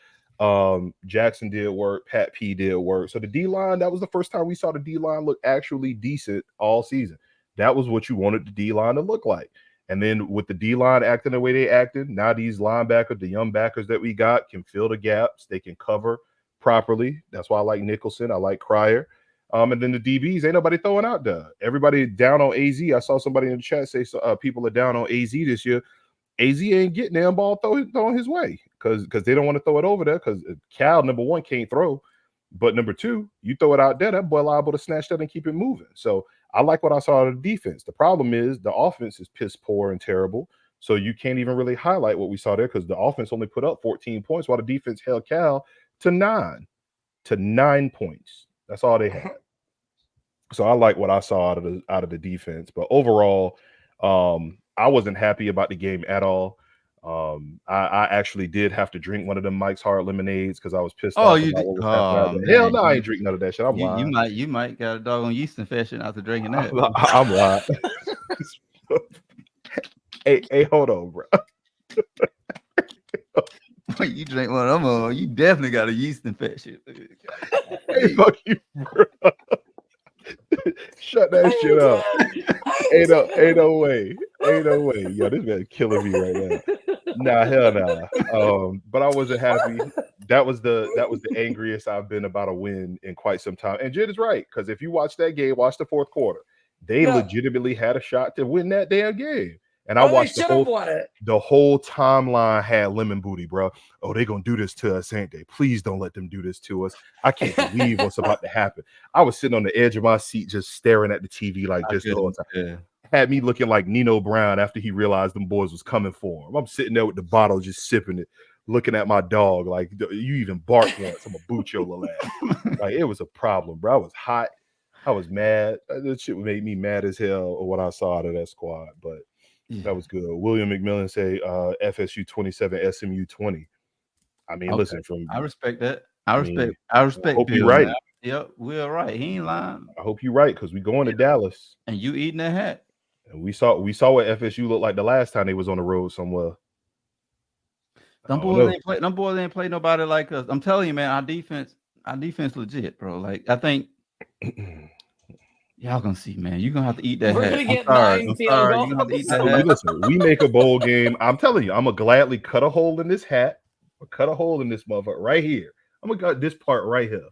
Jackson did work. Pat P did work. So the D line, that was the first time we saw the D line look actually decent all season. That was what you wanted the D line to look like. And then with the D line acting the way they acted, now these linebackers, the young backers that we got, can fill the gaps. They can cover properly. That's why I like Nicholson. I like Cryer. And then the DBs, ain't nobody throwing out there. Everybody down on AZ. I saw somebody in the chat say people are down on AZ this year. AZ ain't getting that ball thrown his way because they don't want to throw it over there because Cal, number one, can't throw. But number two, you throw it out there, that boy liable to snatch that and keep it moving. So I like what I saw out of the defense. The problem is the offense is piss poor and terrible. So you can't even really highlight what we saw there because the offense only put up 14 points while the defense held Cal to 9 points. That's all they had. So I like what I saw out of the defense. But overall, I wasn't happy about the game at all. I actually did have to drink one of them Mike's Hard Lemonades because I was pissed off. You did? Hell no, I ain't drink none of that shit. I'm lying. You might got a doggone yeast infection after drinking that. I'm lying. hey, hold on, bro. You drink one of them, you definitely got a yeast infection. Hey, fuck you, bro. Shut that shit up. Ain't no way. Yo, this man killing me right now. Nah, hell nah. But I wasn't happy. That was the angriest I've been about a win in quite some time. And Jid is right, because if you watch that game, watch the fourth quarter, they legitimately had a shot to win that damn game. And I watched the whole timeline had lemon booty, bro. Oh, they gonna do this to us, ain't they? Please don't let them do this to us. I can't believe what's about to happen. I was sitting on the edge of my seat just staring at the TV like this the whole time. Yeah. Had me looking like Nino Brown after he realized them boys was coming for him. I'm sitting there with the bottle just sipping it, looking at my dog like, you even bark once, I'm gonna boot your little ass. Like, it was a problem, bro. I was hot. I was mad. That shit made me mad as hell of what I saw out of that squad, but that was good. William McMillan say FSU 27, SMU 20. I mean, listen, I respect that. I respect. Hope you're right. Yep, we're right. He ain't lying. I hope you're right, because we going to Dallas. And you eating that hat. And we saw what FSU looked like the last time they was on the road somewhere. Them boys ain't play nobody like us. I'm telling you, man, our defense legit, bro. Like, I think y'all gonna see, man. You're gonna have to eat that. We're gonna get 9 field goals. You're gonna have to eat that hat. Listen, we make a bowl game. I'm telling you, I'm gonna gladly cut a hole in this hat or cut a hole in this motherfucker right here. I'm gonna cut this part right here.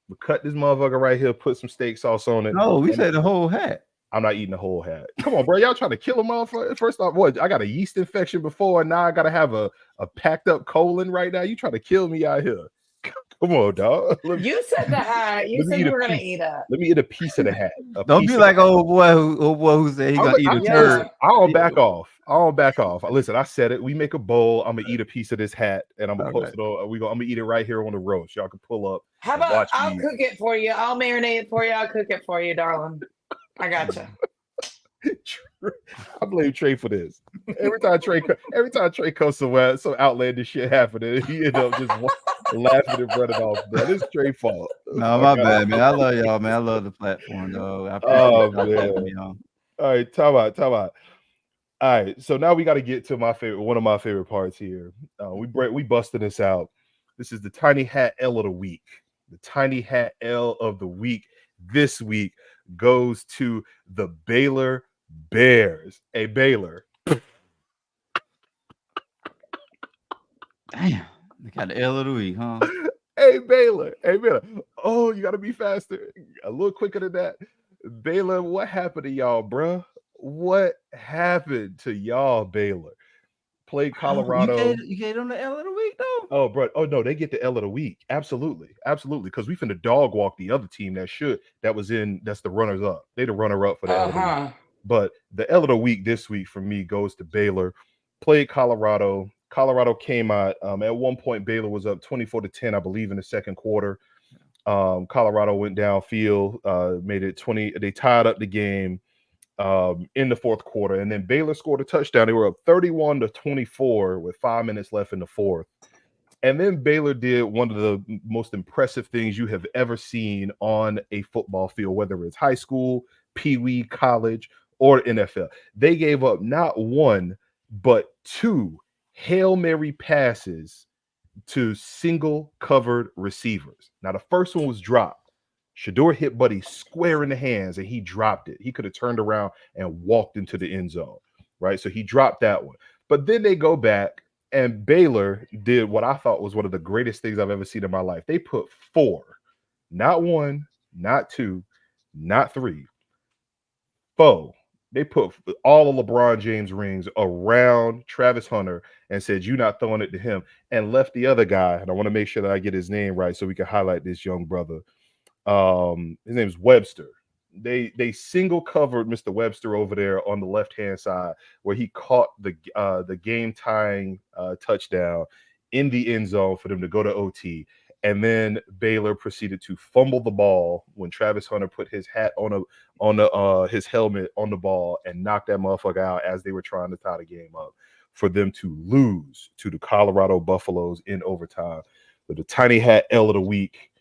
We'll cut this motherfucker right here, put some steak sauce on it. No, we said the whole hat. I'm not eating the whole hat. Come on, bro. Y'all trying to kill a motherfucker? First off, what? I got a yeast infection before, and now I gotta have a packed up colon right now. You trying to kill me out here? Come on, dog. You said the hat. You said you were gonna eat it. Let me eat a piece of the hat. Don't be like old boy who said he gonna eat a turd. I don't back off. Listen, I said it. We make a bowl. I'm gonna eat a piece of this hat, and I'm gonna post it on. I'm gonna eat it right here on the roast. Y'all can pull up. How about I'll cook it for you? I'll marinate it for you. I'll cook it for you, darling. I gotcha. I blame Trey for this. Every time Trey comes somewhere, some outlandish shit happening, he end up just laughing and running off. Bro, it's Trey's fault. No, my bad, man. I love y'all, man. I love the platform, though. Man. All right, time out. All right, so now we got to get to one of my favorite parts here. We busted this out. This is the Tinyhat L of the week. The Tinyhat L of the week this week goes to the Baylor Bears. Hey, Baylor. Damn, they got the L of the week, huh? Hey, Baylor. Oh, you got to be faster. A little quicker than that. Baylor, what happened to y'all, bro? What happened to y'all, Baylor? Played Colorado. You gave them the L of the week, though? Oh, bro. Oh, no, they get the L of the week. Absolutely. Because we finna dog walk the other team that's the runners up. They the runner up for that. But the L of the week this week for me goes to Baylor. Played Colorado. Colorado came out. At one point, Baylor was up 24-10, I believe, in the second quarter. Colorado went downfield, made it 20. They tied up the game in the fourth quarter, and then Baylor scored a touchdown. They were up 31-24 with 5 minutes left in the fourth. And then Baylor did one of the most impressive things you have ever seen on a football field, whether it's high school, pee-wee, college, or NFL. They gave up not one, but two Hail Mary passes to single covered receivers. Now, the first one was dropped. Shedeur hit Buddy square in the hands, and he dropped it. He could have turned around and walked into the end zone, right? So he dropped that one. But then they go back, and Baylor did what I thought was one of the greatest things I've ever seen in my life. They put four, not one, not two, not three, four. They put all of LeBron James rings around Travis Hunter and said, "You're not throwing it to him," and left the other guy. And I want to make sure that I get his name right so we can highlight this young brother. His name is Webster. They single covered Mr. Webster over there on the left-hand side where he caught the game tying touchdown in the end zone for them to go to OT. And then Baylor proceeded to fumble the ball when Travis Hunter put his hat on his helmet on the ball and knocked that motherfucker out as they were trying to tie the game up for them to lose to the Colorado Buffaloes in overtime. But the Tinyhat L of the week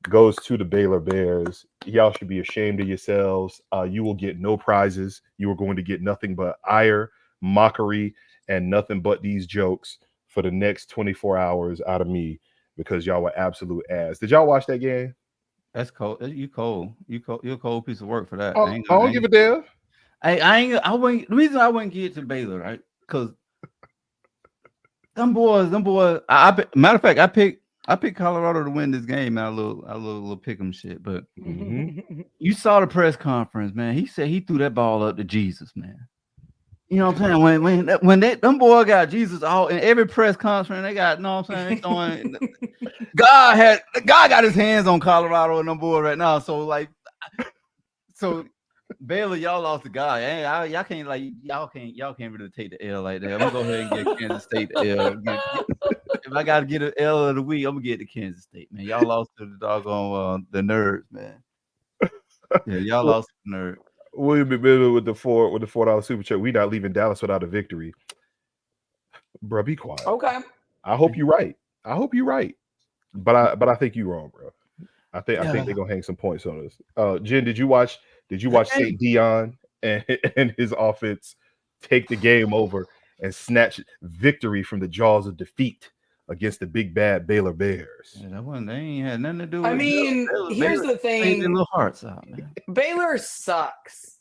goes to the Baylor Bears. Y'all should be ashamed of yourselves. You will get no prizes. You are going to get nothing but ire, mockery, and nothing but these jokes for the next 24 hours out of me because y'all were absolute ass. Did y'all watch that game? That's cold. You cold. You're a cold piece of work for that. I don't give a damn. I wouldn't. The reason I wouldn't get to Baylor, right? Because them boys. Matter of fact, I picked Colorado to win this game. Man, a little pick 'em shit. But you saw the press conference, man. He said he threw that ball up to Jesus, man. You know what I'm saying? When them boy got Jesus all in every press conference, they got, you know what I'm saying? God got his hands on Colorado and them boy right now. So Baylor, y'all lost the guy. Y'all can't really take the L like that. I'm gonna go ahead and get Kansas State the L. If I gotta get an L of the week, I'm gonna get the Kansas State, man. Y'all lost to the doggone the Nerds, man. Yeah, y'all lost to the Nerds. William McMillan with the $4 super chat. We not leaving Dallas without a victory. Bro, be quiet. Okay. I hope you're right. But I think you're wrong, bro. I think they're gonna hang some points on us. Jen, did you watch St. Dion and his offense take the game over and snatch victory from the jaws of defeat against the big bad Baylor Bears? Yeah, they ain't had nothing to do with I mean, here's the thing. Little hearts out, man. Baylor sucks.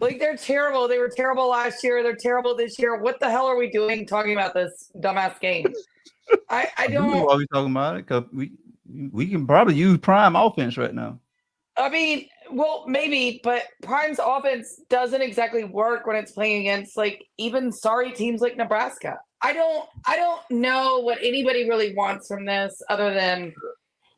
Like, they're terrible. They were terrible last year. They're terrible this year. What the hell are we doing talking about this dumbass game? I don't. Why are we talking about it? Because we can probably use prime offense right now. I mean, well, maybe, but Prime's offense doesn't exactly work when it's playing against like even sorry teams like Nebraska. I don't know what anybody really wants from this other than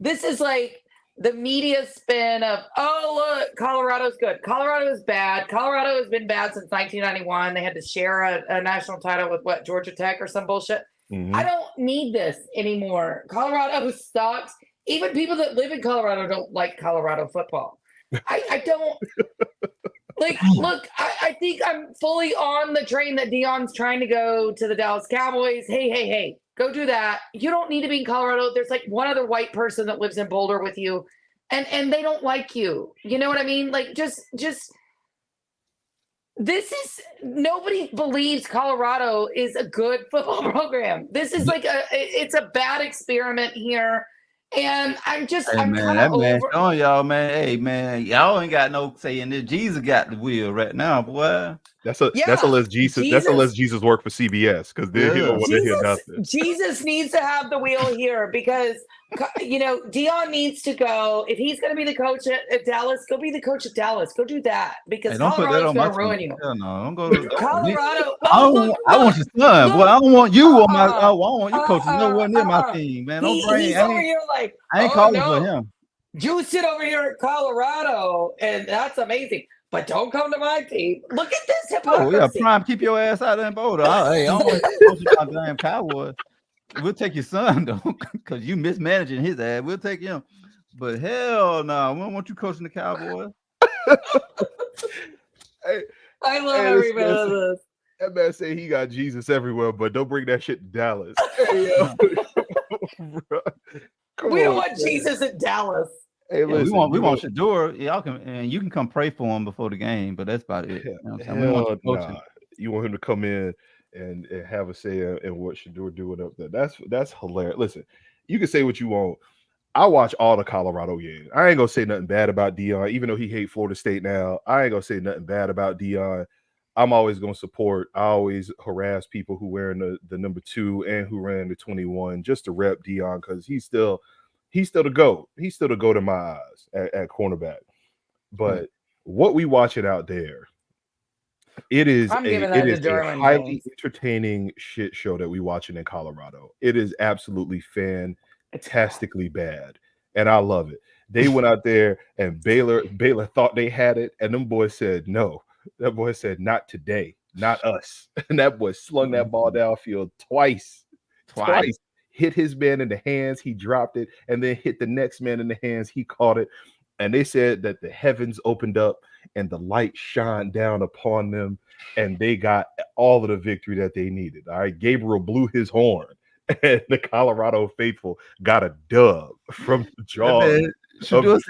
this is like the media spin of, oh, look, Colorado's good. Colorado is bad. Colorado has been bad since 1991. They had to share a national title with Georgia Tech or some bullshit. Mm-hmm. I don't need this anymore. Colorado sucks. Even people that live in Colorado don't like Colorado football. I don't like. Look, I think I'm fully on the train that Deion's trying to go to the Dallas Cowboys. Hey, go do that. You don't need to be in Colorado. There's like one other white person that lives in Boulder with you, and they don't like you. You know what I mean? Like just. This is nobody believes Colorado is a good football program. This is like it's a bad experiment here. And I'm kind of over. Oh, y'all, man. Hey, man, y'all ain't got no say in this. Jesus got the wheel right now, boy. That's unless Jesus work for CBS because they don't want to hear nothing. Jesus needs to have the wheel here because Deion needs to go. If he's going to be the coach at Dallas, go be the coach at Dallas. Go do that because Colorado's going to ruin you. Hell no, don't go to Colorado. I want your son. Boy, I don't want you on my. I want your coach nowhere near my team, man. He's over here like I ain't calling for him. You sit over here at Colorado, and that's amazing. but don't come to my team. Look at this Oh hypocrisy. yeah, Prime, keep your ass out of that Boulder. Hey, I don't want you coaching my damn Cowboys. We'll take your son though, because you mismanaging his ass. We'll take him, but hell no, we don't want you coaching the Cowboys. Hey, I love every bit of this. That man say he got Jesus everywhere, but don't bring that shit to Dallas. Hey, we don't want Jesus in Dallas. Hey, listen, we want Shedeur. Y'all can, and you can come pray for him before the game, but that's about it. You know what I'm hell nah. You want him to come in and have a say in what Shedeur doing up there. That's hilarious. Listen, you can say what you want. I watch all the Colorado games. I ain't gonna say nothing bad about Deion, even though he hates Florida State now. I ain't gonna say nothing bad about Deion. I'm always gonna support. I always harass people who wearing the number 2 and who ran the 21 just to rep Deion, because he's still the GOAT. He's still the GOAT in my eyes at cornerback. But what we watching out there, it is a highly entertaining shit show that we watching in Colorado. It is absolutely fantastically bad, and I love it. They went out there and Baylor thought they had it, and them boys said no. That boy said, not today, not us. And that boy slung that ball downfield twice. Hit his man in the hands, he dropped it, and then hit the next man in the hands, he caught it. And they said that the heavens opened up and the light shined down upon them, and they got all of the victory that they needed. All right, Gabriel blew his horn, and the Colorado faithful got a dub from the jaws.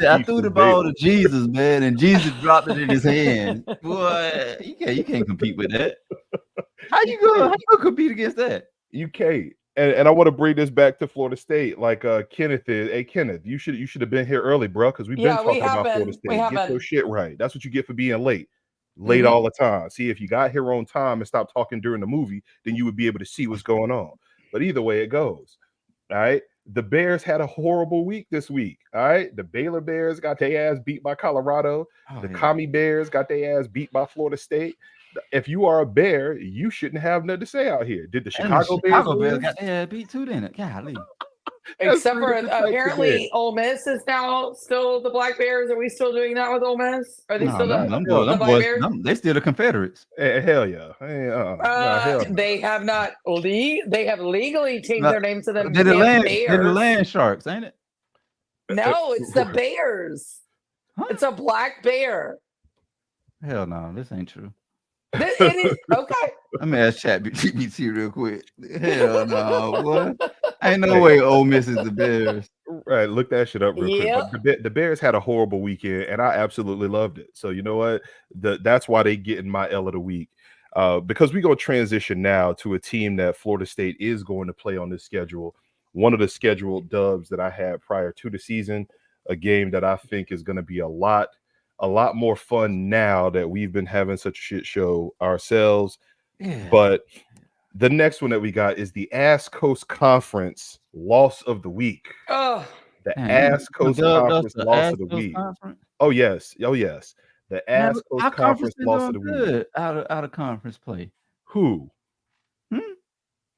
I threw the ball to Jesus, man, and Jesus dropped it in his hand. Boy, you can't compete with that. How you gonna compete against that? You can't. And I want to bring this back to Florida State, like Kenneth is. Hey, Kenneth, you should have been here early, bro, because we've been talking about Florida State. Get your shit right. That's what you get for being late. Late all the time. See, if you got here on time and stopped talking during the movie, then you would be able to see what's going on. But either way it goes, all right? The Bears had a horrible week this week. All right. The Baylor Bears got their ass beat by Colorado. The Commie Bears got their ass beat by Florida State. If you are a Bear, you shouldn't have nothing to say out here. Did the Chicago Bears got their ass beat too, didn't it? Golly. Except for apparently Ole Miss is now still the Black Bears. Are we still doing that with Ole Miss? Are they still the Black Bears? They still the Confederates. Hell yeah. They have not. They have legally changed their name to the Bears. They're the Land Sharks, ain't it? No, it's the Bears. Huh? It's a black bear. Hell no, this ain't true. It is okay. Let me ask ChatGPT real quick. Hell no, boy. Ain't no way Ole Miss is the Bears. Right, look that shit up real quick. But the Bears had a horrible weekend, and I absolutely loved it. So you know what? That's why they get in my L of the week. Because we're going to transition now to a team that Florida State is going to play on this schedule. One of the scheduled dubs that I had prior to the season, a game that I think is going to be a lot more fun now that we've been having such a shit show ourselves. Yeah. But the next one that we got is the Ass Coast Conference loss of the week. Oh, the Ass Coast Conference loss of the week. Oh yes. The Ass Coast Conference loss of the week. Out of conference play. Who?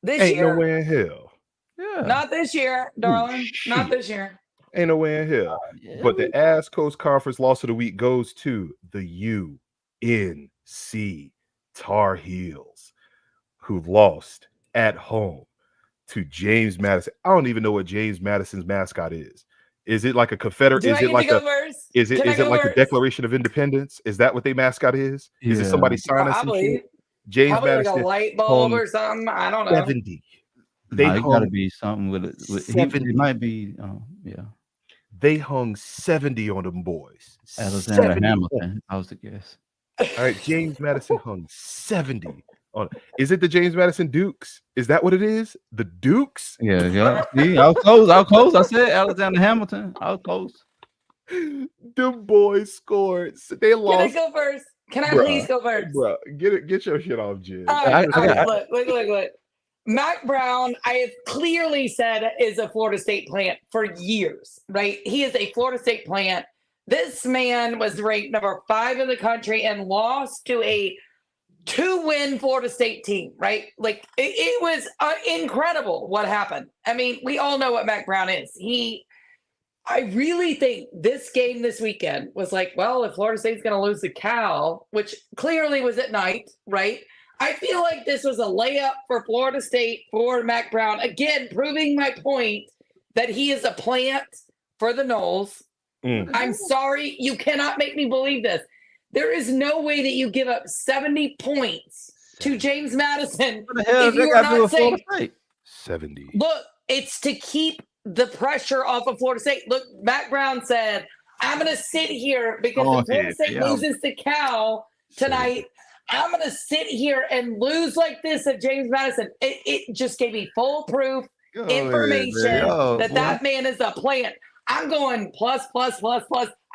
This Ain't year. no way in hell. Yeah. Not this year, darling. Not this year. Ain't no way in hell. But the Ass Coast Conference loss of the week goes to the UNC Tar Heels, who lost at home to James Madison. I don't even know what James Madison's mascot is. Is it like a Confederate? Is it like a Declaration of Independence? Is that what their mascot is? Yeah. Is it somebody signing some shit? James Madison, like a light bulb or something. I don't know. 70. They got to be something with it. It might be. Yeah. They hung 70 on them boys. Alexander Hamilton. I was the guess. All right, James Madison hung 70 on. Is it the James Madison Dukes? Is that what it is? The Dukes? Yeah. See, I was close. I said Alexander Hamilton. I was close. Them boys scored. They lost. Can I go first? Can I please go first? Bro, get your shit off, Jim. Look. Mac Brown, I have clearly said, is a Florida State plant for years, right? He is a Florida State plant. This man was ranked number 5 in the country and lost to a 2-win Florida State team, right? Like, it was incredible what happened. I mean, we all know what Mac Brown is. He I really think this game this weekend was like, well, if Florida State's going to lose to Cal, which clearly was at night, right? I feel like this was a layup for Florida State for Mac Brown. Again, proving my point that he is a plant for the Noles. I'm sorry. You cannot make me believe this. There is no way that you give up 70 points to James Madison if you are not saying 70. Look, it's to keep the pressure off of Florida State. Look, Mac Brown said, I'm going to sit here because if Florida State loses to Cal tonight, I'm going to sit here and lose like this at James Madison. It just gave me full proof information that man is a plant. I'm going plus.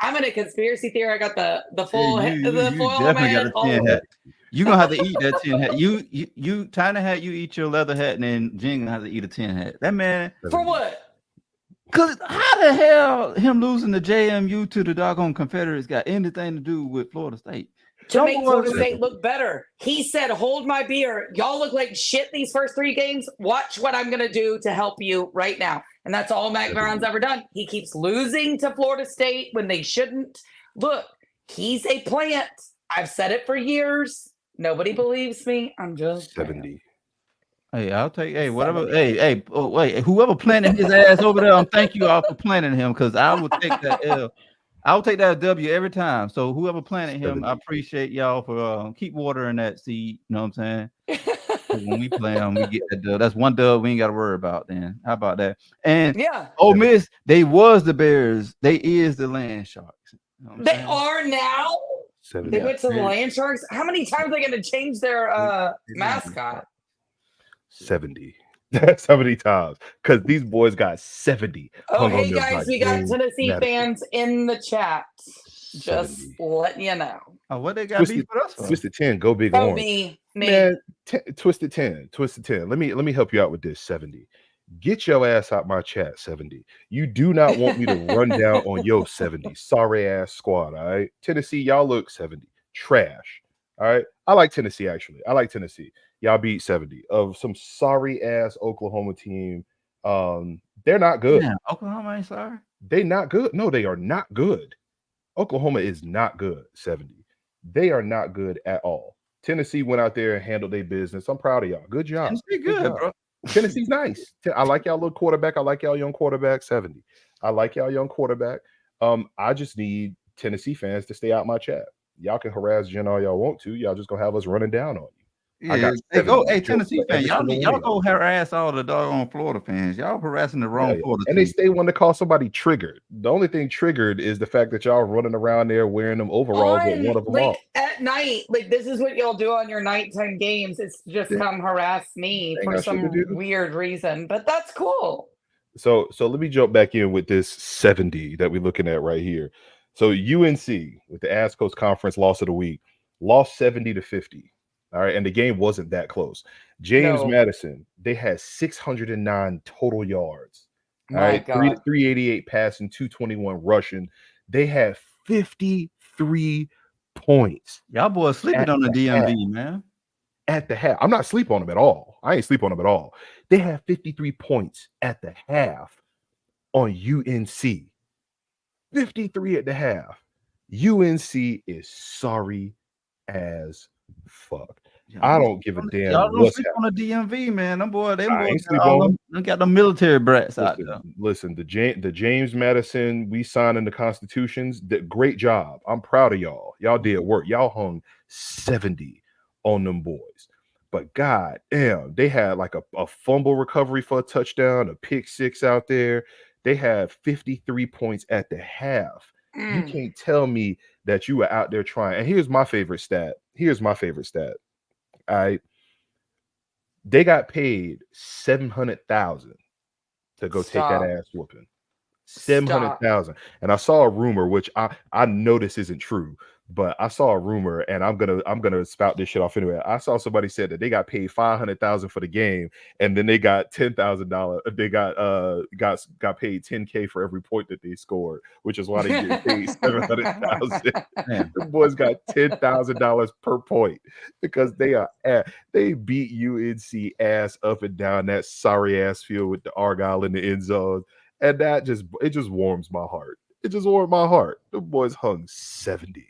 I'm in a conspiracy theory. I got the full the foil man. You're gonna have to eat that 10 hat. You Tinyhat, you eat your leather hat, and then Jen gonna have to eat a 10 hat. That man for what? Cause how the hell him losing the JMU to the doggone Confederates got anything to do with Florida State? To make Florida State look better. He said, hold my beer. Y'all look like shit these first 3 games. Watch what I'm going to do to help you right now. And that's all Mac Brown's ever done. He keeps losing to Florida State when they shouldn't. Look, he's a plant. I've said it for years. Nobody believes me. I'm just 70. Hey, I'll take. Hey, whatever. Hey. Oh, wait. Whoever planted his ass over there, thank you all for planting him, because I would take that L. I'll take that W every time. So whoever planted him, I appreciate y'all for keep watering that seed. You know what I'm saying? When we play them, we get that dub. That's one dub we ain't got to worry about. Then how about that? And Ole Miss, they was the Bears. They is the Land Sharks. You know they are now. 70. They went to the Land Sharks. How many times are they going to change their mascot? 70. 70 times, because these boys got 70. Oh, hey guys, we got Tennessee fans in the chat. Just letting you know. Oh, what they got beef with us for? Twisted 10, go big orange. Me. Man, Twisted 10. Let me help you out with this. 70. Get your ass out my chat. 70. You do not want me to run down on your 70. Sorry ass squad. All right, Tennessee, y'all look 70. Trash. All right, I like Tennessee actually. I like Tennessee. Y'all beat 70 of some sorry ass Oklahoma team. They're not good. Yeah, Oklahoma ain't sorry. They not good. No, they are not good. Oklahoma is not good. 70. They are not good at all. Tennessee went out there and handled their business. I'm proud of y'all. Good job. Tennessee good, bro. Tennessee's nice. I like y'all little quarterback. I like y'all young quarterback. 70. I like y'all young quarterback. I just need Tennessee fans to stay out my chat. Y'all can harass Jen all y'all want to. Y'all just gonna have us running down on you. Yeah, hey Tennessee fans, y'all go harass all the doggone Florida fans. Y'all harassing the wrong Florida and team. They stay wanting to call somebody triggered. The only thing triggered is the fact that y'all running around there wearing them overalls with one of them off. At night, like this is what y'all do on your nighttime games. It's just come harass me for some weird reason, but that's cool. So let me jump back in with this 70 that we're looking at right here. So UNC with the Ask Coast Conference loss of the week lost 70-50. All right, and the game wasn't that close. James Madison, they had 609 total yards. All right, 388 passing, 221 rushing. They had 53 points. Y'all boys sleeping on the DMV, man. At the half. I'm not sleep on them at all. I ain't sleep on them at all. They had 53 points at the half on UNC. 53 at the half. UNC is sorry as fuck. I don't give a damn. Y'all don't sleep on the DMV, man. Them boys, they got the military brats out there. Listen, the James Madison, we signing the constitutions. Great job. I'm proud of y'all. Y'all did work. Y'all hung 70 on them boys. But god damn, they had like a fumble recovery for a touchdown, a pick six out there. They had 53 points at the half. You can't tell me that you were out there trying. And here's my favorite stat. They got paid $700,000 to go take that ass whooping. $700,000. And I saw a rumor, which I know this isn't true, but I saw a rumor, and I'm gonna spout this shit off anyway. I saw somebody said that they got paid $500,000 for the game, and then they got $10,000. They got paid $10K for every point that they scored, which is why they get paid $700,000. The boys got $10,000 per point because they beat UNC ass up and down that sorry ass field with the Argyle in the end zone. And that just warms my heart. It just warmed my heart. The boys hung 70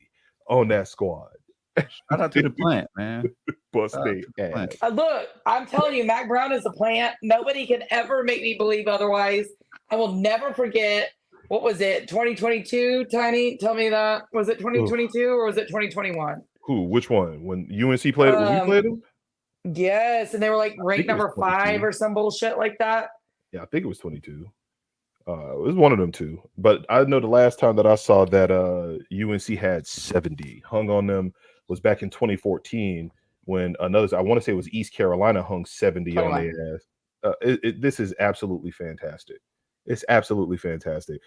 on that squad. Shout out to the plant, man. Bust they ass. Look, I'm telling you, Mac Brown is a plant. Nobody can ever make me believe otherwise. I will never forget. What was it? 2022, Tiny? Tell me that. Was it 2022 or was it 2021? Who? Which one? When UNC played? When we played them? Yes, and they were like ranked number 5 or some bullshit like that. Yeah, I think it was 22. It was one of them two. But I know the last time that I saw that UNC had 70 hung on them was back in 2014 when I want to say it was East Carolina hung 70 on their ass. This is absolutely fantastic. It's absolutely fantastic.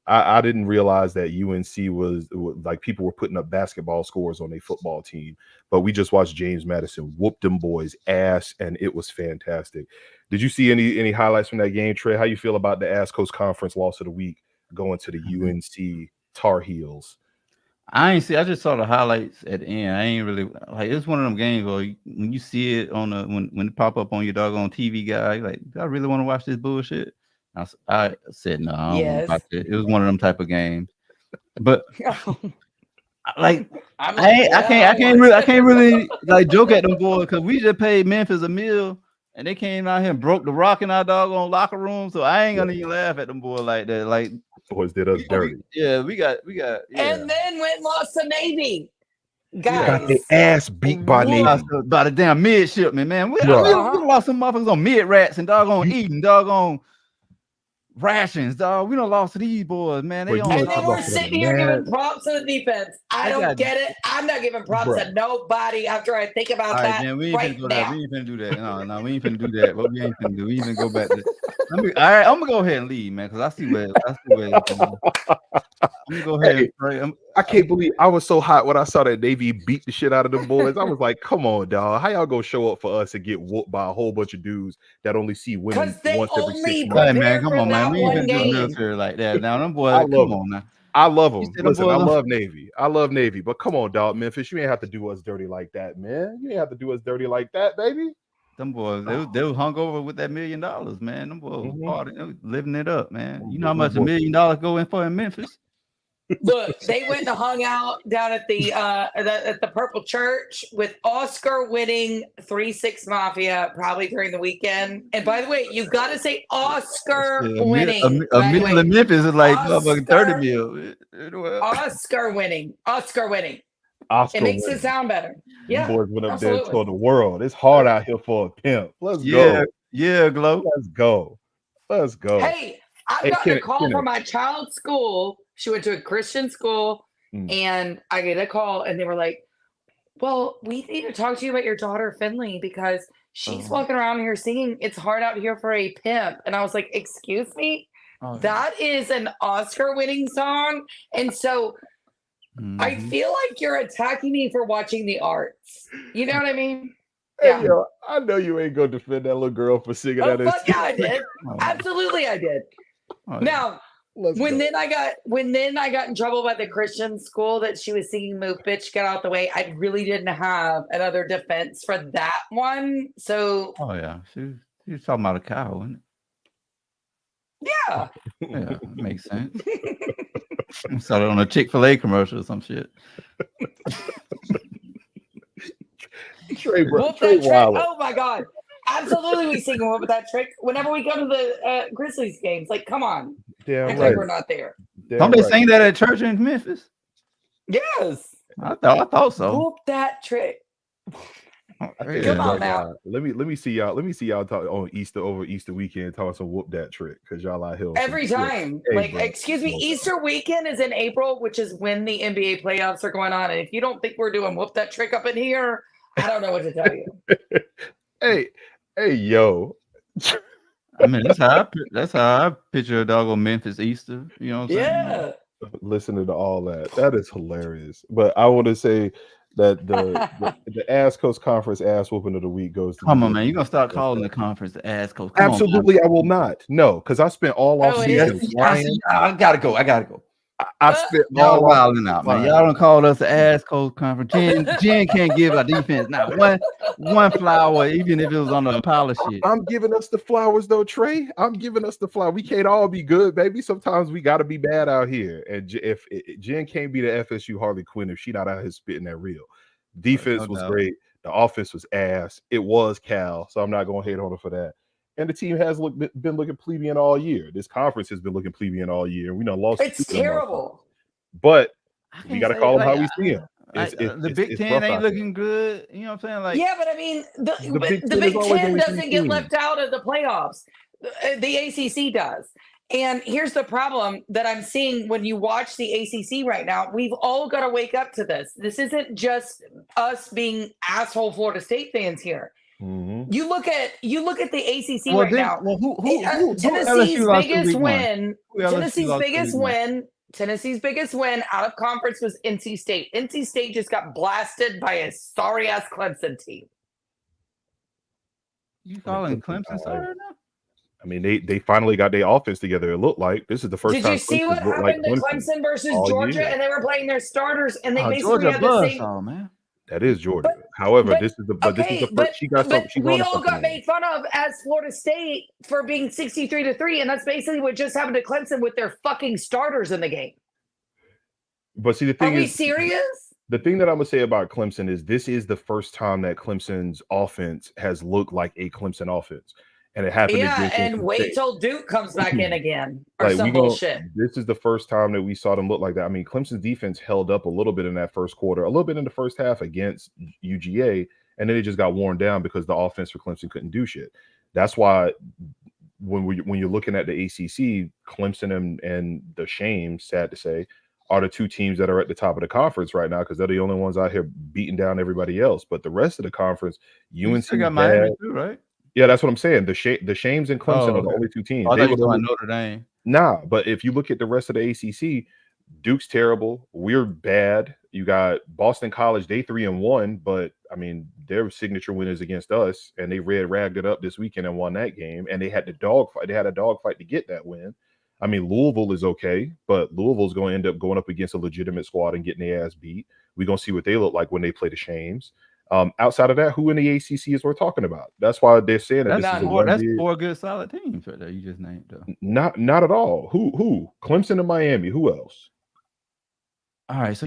I didn't realize that UNC was like people were putting up basketball scores on a football team, but we just watched James Madison whoop them boys' ass, and it was fantastic. Did you see any highlights from that game, Trey? How you feel about the Ask Coast Conference loss of the week going to the UNC Tar Heels? I just saw the highlights at the end. I ain't really like it's one of them games where when you see it on when it pop up on your doggone TV guy, you're like, do I really want to watch this bullshit? I said no. I don't want to watch it. It was one of them type of games, but like I can't really like joke at them boys because we just paid Memphis a meal and they came out here and broke the rock in our doggone locker room. So I ain't gonna even laugh at them boys like that. Like boys did us dirty. We got. Yeah. And then went and lost to Navy. Guys, got their ass beat by Navy. By the damn midshipman, man. We lost some motherfuckers on mid rats and doggone eating doggone rations, dog. We don't lost to these boys, man. And they were sitting here giving props to the defense. I don't get it. I'm not giving props to nobody after I think about that. Man, we ain't right now. We ain't finna do that. No, we ain't finna do that. What we ain't finna do? We ain't finna go back to. All right, I'm gonna go ahead and leave, man, because I see where it's going. I'm gonna go ahead. I can't believe I was so hot when I saw that Navy beat the shit out of them boys. I was like, come on, dog. How y'all gonna show up for us and get whooped by a whole bunch of dudes that only see women once every 6 months? Hey, man, come on, man. We ain't gonna do military like that. Now, them boys, come on now. I love them. Listen, I love Navy. I love Navy. But come on, dog, Memphis. You ain't have to do us dirty like that, man. You ain't have to do us dirty like that, baby. Them boys, they was hung over with that $1 million, man. Them boys was living it up, man. You know how much $1 million go in for in Memphis? Look, they went and hung out down at the Purple Church with Oscar-winning 3-6 Mafia, probably during the weekend. And by the way, you've got to say Oscar-winning. A million in Memphis is like 30 mil. Oscar-winning. It makes it sound better. Yeah, boys went up there and told the world it's hard out here for a pimp. Let's go. Yeah, Glow. Let's go. Hey, I've gotten a call from my child's school. She went to a Christian school, and I get a call, and they were like, well, we need to talk to you about your daughter, Finley, because she's walking around here singing It's Hard Out Here for a Pimp. And I was like, excuse me? That is an Oscar-winning song. And so I feel like you're attacking me for watching the arts. You know what I mean? Hey, yo, I know you ain't going to defend that little girl for singing that. Yeah, I did. Absolutely, I did. Now, when then I got in trouble by the Christian school that she was singing "Move Bitch Get Out the Way," I really didn't have another defense for that one. So she was talking about a cow, wasn't it? Yeah, it makes sense. I saw it on a Chick-fil-A commercial or some shit. Trey, oh my god, absolutely, we sing "Whoop That Trick" whenever we go to the Grizzlies games. Like, come on. Damn right. We're not there. Don't they sing that at church in Memphis? Yes. I thought so. Whoop that trick. Come on now. Let me see y'all. Let me see y'all talk on Easter weekend talking some whoop that trick because y'all out here every time. Hey, bro, excuse me, Easter weekend is in April, which is when the NBA playoffs are going on. And if you don't think we're doing whoop that trick up in here, I don't know what to tell you. hey, yo. I mean, that's how I picture a doggone Memphis Easter. You know what I'm saying? Yeah. Listening to all that is hilarious. But I want to say that the Ass Coast Conference ass whooping of the week goes to. Come on, man! You're gonna start calling the conference the Ass Coast? Absolutely, I will not. No, because I spent all off season. I gotta go. I spent Y'all all wilding out, man. Y'all don't call us the ass coach conference. Jen can't give a defense not one flower, even if it was on a pile of shit. I'm giving us the flowers though, Trey. I'm giving us the flower. We can't all be good, baby. Sometimes we got to be bad out here. And if Jen can't be the FSU Harley Quinn if she not out here spitting that real. Defense was great. The offense was ass. It was Cal, so I'm not going to hate on her for that. And the team has been looking plebeian all year. This conference has been looking plebeian all year. We done lost. It's terrible. But we got to call them how we see them. The Big Ten ain't looking good. You know what I'm saying? Like, yeah, but I mean, the Big Ten doesn't get left out of the playoffs. The ACC does. And here's the problem that I'm seeing when you watch the ACC right now. We've all got to wake up to this. This isn't just us being asshole Florida State fans here. Mm-hmm. You look at the ACC right now. Well, who Tennessee's biggest win. Tennessee's biggest win out of conference was NC State. NC State just got blasted by a sorry ass Clemson team. You calling Clemson sorry now? I mean, they finally got their offense together. It looked like this is the first time. Did you see what happened to Clemson versus Georgia? And they were playing their starters, and they basically had the same. Man. That is Georgia. However, this is the first. She got something. We all got made fun of as Florida State for being 63-3, and that's basically what just happened to Clemson with their fucking starters in the game. But see, the thing is, are we serious? The thing that I'm gonna say about Clemson is this is the first time that Clemson's offense has looked like a Clemson offense. And it happened. Yeah, and wait till Duke comes back in again or some bullshit. This is the first time that we saw them look like that. I mean, Clemson's defense held up a little bit in that first quarter, a little bit in the first half against UGA, and then it just got worn down because the offense for Clemson couldn't do shit. That's why when you're looking at the ACC, Clemson and the Shames, sad to say, are the two teams that are at the top of the conference right now because they're the only ones out here beating down everybody else. But the rest of the conference, UNC got Miami too, right? Yeah, that's what I'm saying. The Shames and Clemson are the only two teams. They were on Notre Dame. Nah, but if you look at the rest of the ACC, Duke's terrible. We're bad. You got Boston College. They 3-1, but I mean their signature win is against us, and they ragged it up this weekend and won that game. And they had the dogfight. They had a dogfight to get that win. I mean Louisville is okay, but Louisville's going to end up going up against a legitimate squad and getting their ass beat. We're gonna see what they look like when they play the Shames. Outside of that, who in the ACC is we're talking about? That's why they're saying that that's four good solid teams right there. You just named though. Not at all. Who? Clemson and Miami. Who else? All right.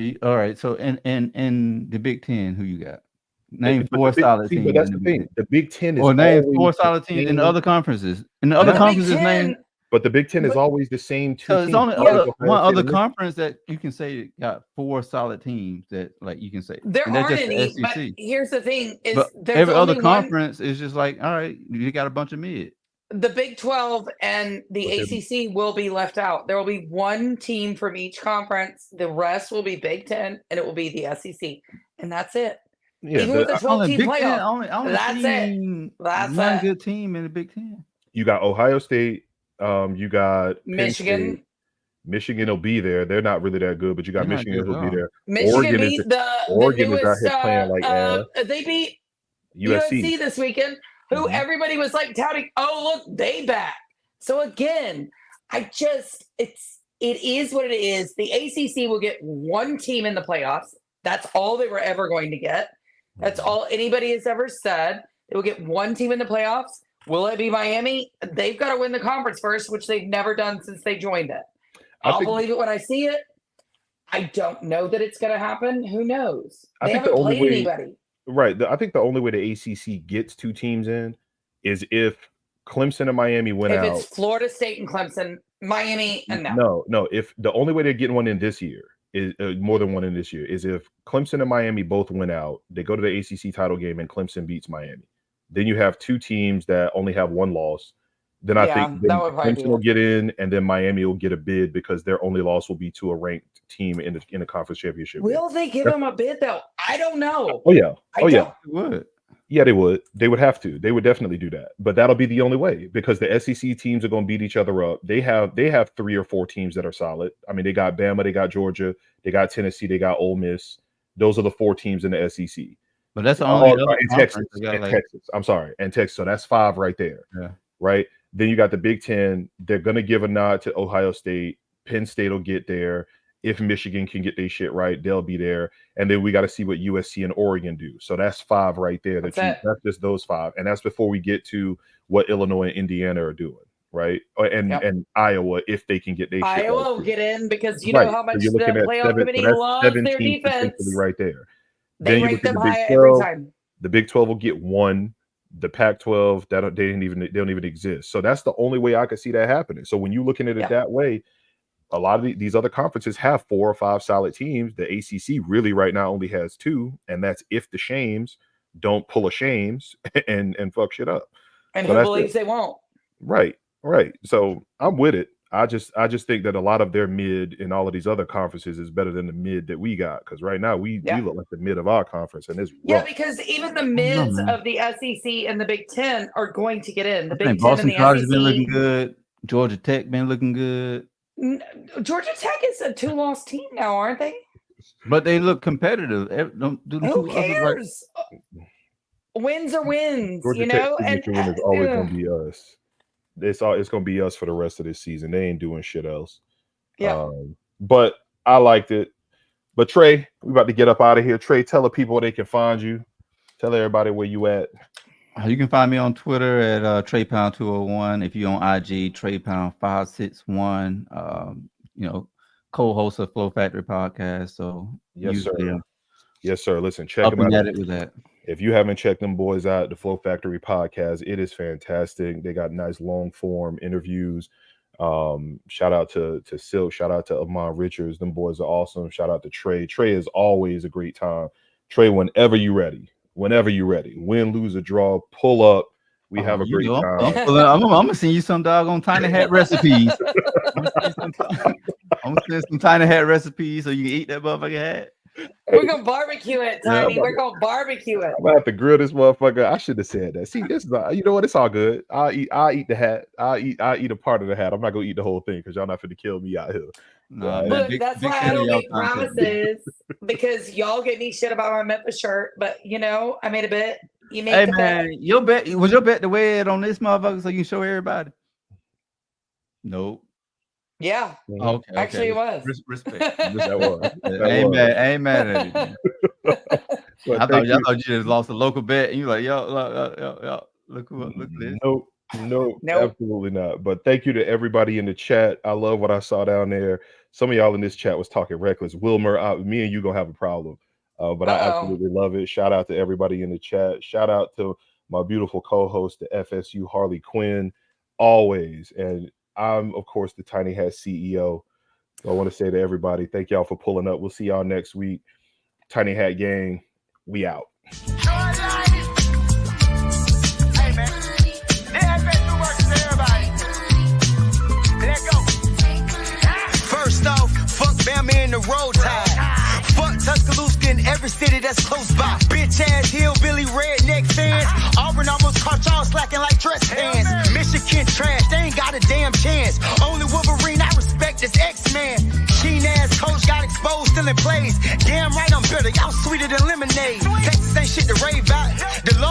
So in the Big Ten, who you got? Name four solid teams. But that's the thing. The Big Ten is name four solid teams in the other conferences. In the other conferences, name. But the Big Ten is always the same two teams. It's only one other conference that you can say got four solid teams that like you can say. There aren't any, but here's the thing: is every other conference is just like, all right, you got a bunch of mid. The Big 12 and the ACC will be left out. There will be one team from each conference. The rest will be Big 10, and it will be the SEC, and that's it. Yeah, even with the 12-team playoff, that's it. That's one good team in the Big 10. You got Ohio State. You got Michigan. Michigan will be there. They're not really that good, but you got Michigan who'll be there. Michigan beat Oregon is out here playing like ass. They beat USC this weekend, who everybody was like touting. Oh, look, they back. So again, it is what it is. The ACC will get one team in the playoffs. That's all they were ever going to get. That's all anybody has ever said. They will get one team in the playoffs. Will it be Miami? They've got to win the conference first, which they've never done since they joined it. I'll believe it when I see it. I don't know that it's going to happen. Who knows? They haven't played anybody. Right. I think the only way the ACC gets two teams in is if Clemson and Miami win out. If it's Florida State and Clemson, Miami and no. If the only way they're getting one in this year is more than one in this year is if Clemson and Miami both win out, they go to the ACC title game and Clemson beats Miami. Then you have two teams that only have one loss. Then I think Clemson will get in, and then Miami will get a bid because their only loss will be to a ranked team in the conference championship. Will they give them a bid though? I don't know. Oh yeah. They would. Yeah, they would. They would have to. They would definitely do that. But that'll be the only way because the SEC teams are going to beat each other up. They have 3 or 4 teams that are solid. I mean, they got Bama, they got Georgia, they got Tennessee, they got Ole Miss. Those are the 4 teams in the SEC. But that's the only Texas. I'm sorry, and Texas. So that's 5 right there. Yeah. Right. Then you got the Big Ten. They're going to give a nod to Ohio State. Penn State will get there, If Michigan can get their shit right, they'll be there. And then we got to see what USC and Oregon do. So that's 5 right there. That's just those 5. And that's before we get to what Illinois and Indiana are doing, right? And Iowa, if they can get their shit right. Iowa will get in because you know how much the playoff committee loves their defense. Right there. They rank them high every time. The Big 12 will get 1. The Pac-12, they don't even exist. So that's the only way I could see that happening. So when you're looking at it that way, a lot of these other conferences have 4 or 5 solid teams. The ACC really right now only has 2, and that's if the Shames don't pull a Shames and fuck shit up. And who believes they won't? Right. So I'm with it. I just think that a lot of their mid in all of these other conferences is better than the mid that we got, because right now we look like the mid of our conference, and it's rough. Because even the mids of the SEC and the Big Ten are going to get in. The Big Ten Boston and the College SEC been looking good. Georgia Tech been looking good. Georgia Tech is a 2-loss team now, aren't they? But they look competitive. Who cares? Wins are wins, Georgia Tech signature win is always going to be us. It's going to be us for the rest of this season. They ain't doing shit else. Yeah. But I liked it. But Trey, we about to get up out of here. Trey, tell the people where they can find you. Tell everybody where you at. You can find me on Twitter at TreyPound201. If you're on IG, TreyPound561. Co-host of Flow Factory podcast. So yes, sir. Listen, check them out. At it with that. If you haven't checked them boys out, the Flow Factory podcast, it is fantastic. They got nice long form interviews. Shout out to Silk. Shout out to Amon Richards. Them boys are awesome. Shout out to Trey. Trey is always a great time. Trey, whenever you're ready, win, lose, or draw, pull up. We have a great time. I'm gonna send you some doggone Tinyhat recipes. I'm gonna send some Tinyhat recipes so you can eat that motherfucking hat. We're gonna barbecue it, Tiny. We're gonna barbecue it. I'm gonna have to grill this motherfucker. I should have said that. See, this is you know what? It's all good. I'll eat the hat. I'll eat a part of the hat. I'm not gonna eat the whole thing because y'all not finna kill me out here. Look, that's why I don't make promises, because y'all get me shit about my Memphis shirt. But I made a bet. You made the bet. Your bet was your bet to wear it on this motherfucker so you can show everybody. Nope. Yeah. Okay. Actually, it was. Respect. That was. Ain't mad at it. I thought you just lost a local bet and you're like, yo, look at this. Nope, absolutely not. But thank you to everybody in the chat. I love what I saw down there. Some of y'all in this chat was talking reckless. Wilmer, me and you gonna have a problem. But I absolutely love it. Shout out to everybody in the chat. Shout out to my beautiful co-host, the FSU Harley Quinn, always. And I'm, of course, the Tinyhat CEO. So I want to say to everybody, thank y'all for pulling up. We'll see y'all next week. Tinyhat gang, we out. Hey, man. First off, fuck Bama in the road tide. Fuck Tuscaloosa in every city that's close by. Bitch ass hillbilly redneck fans. Auburn almost caught y'all slacking like dress pants. Michigan trash, they ain't got a damn chance. Only Wolverine I respect is X-Man. Keen ass coach got exposed, still in plays. Damn right I'm bitter, y'all sweeter than lemonade. Texas ain't shit to rave about. The long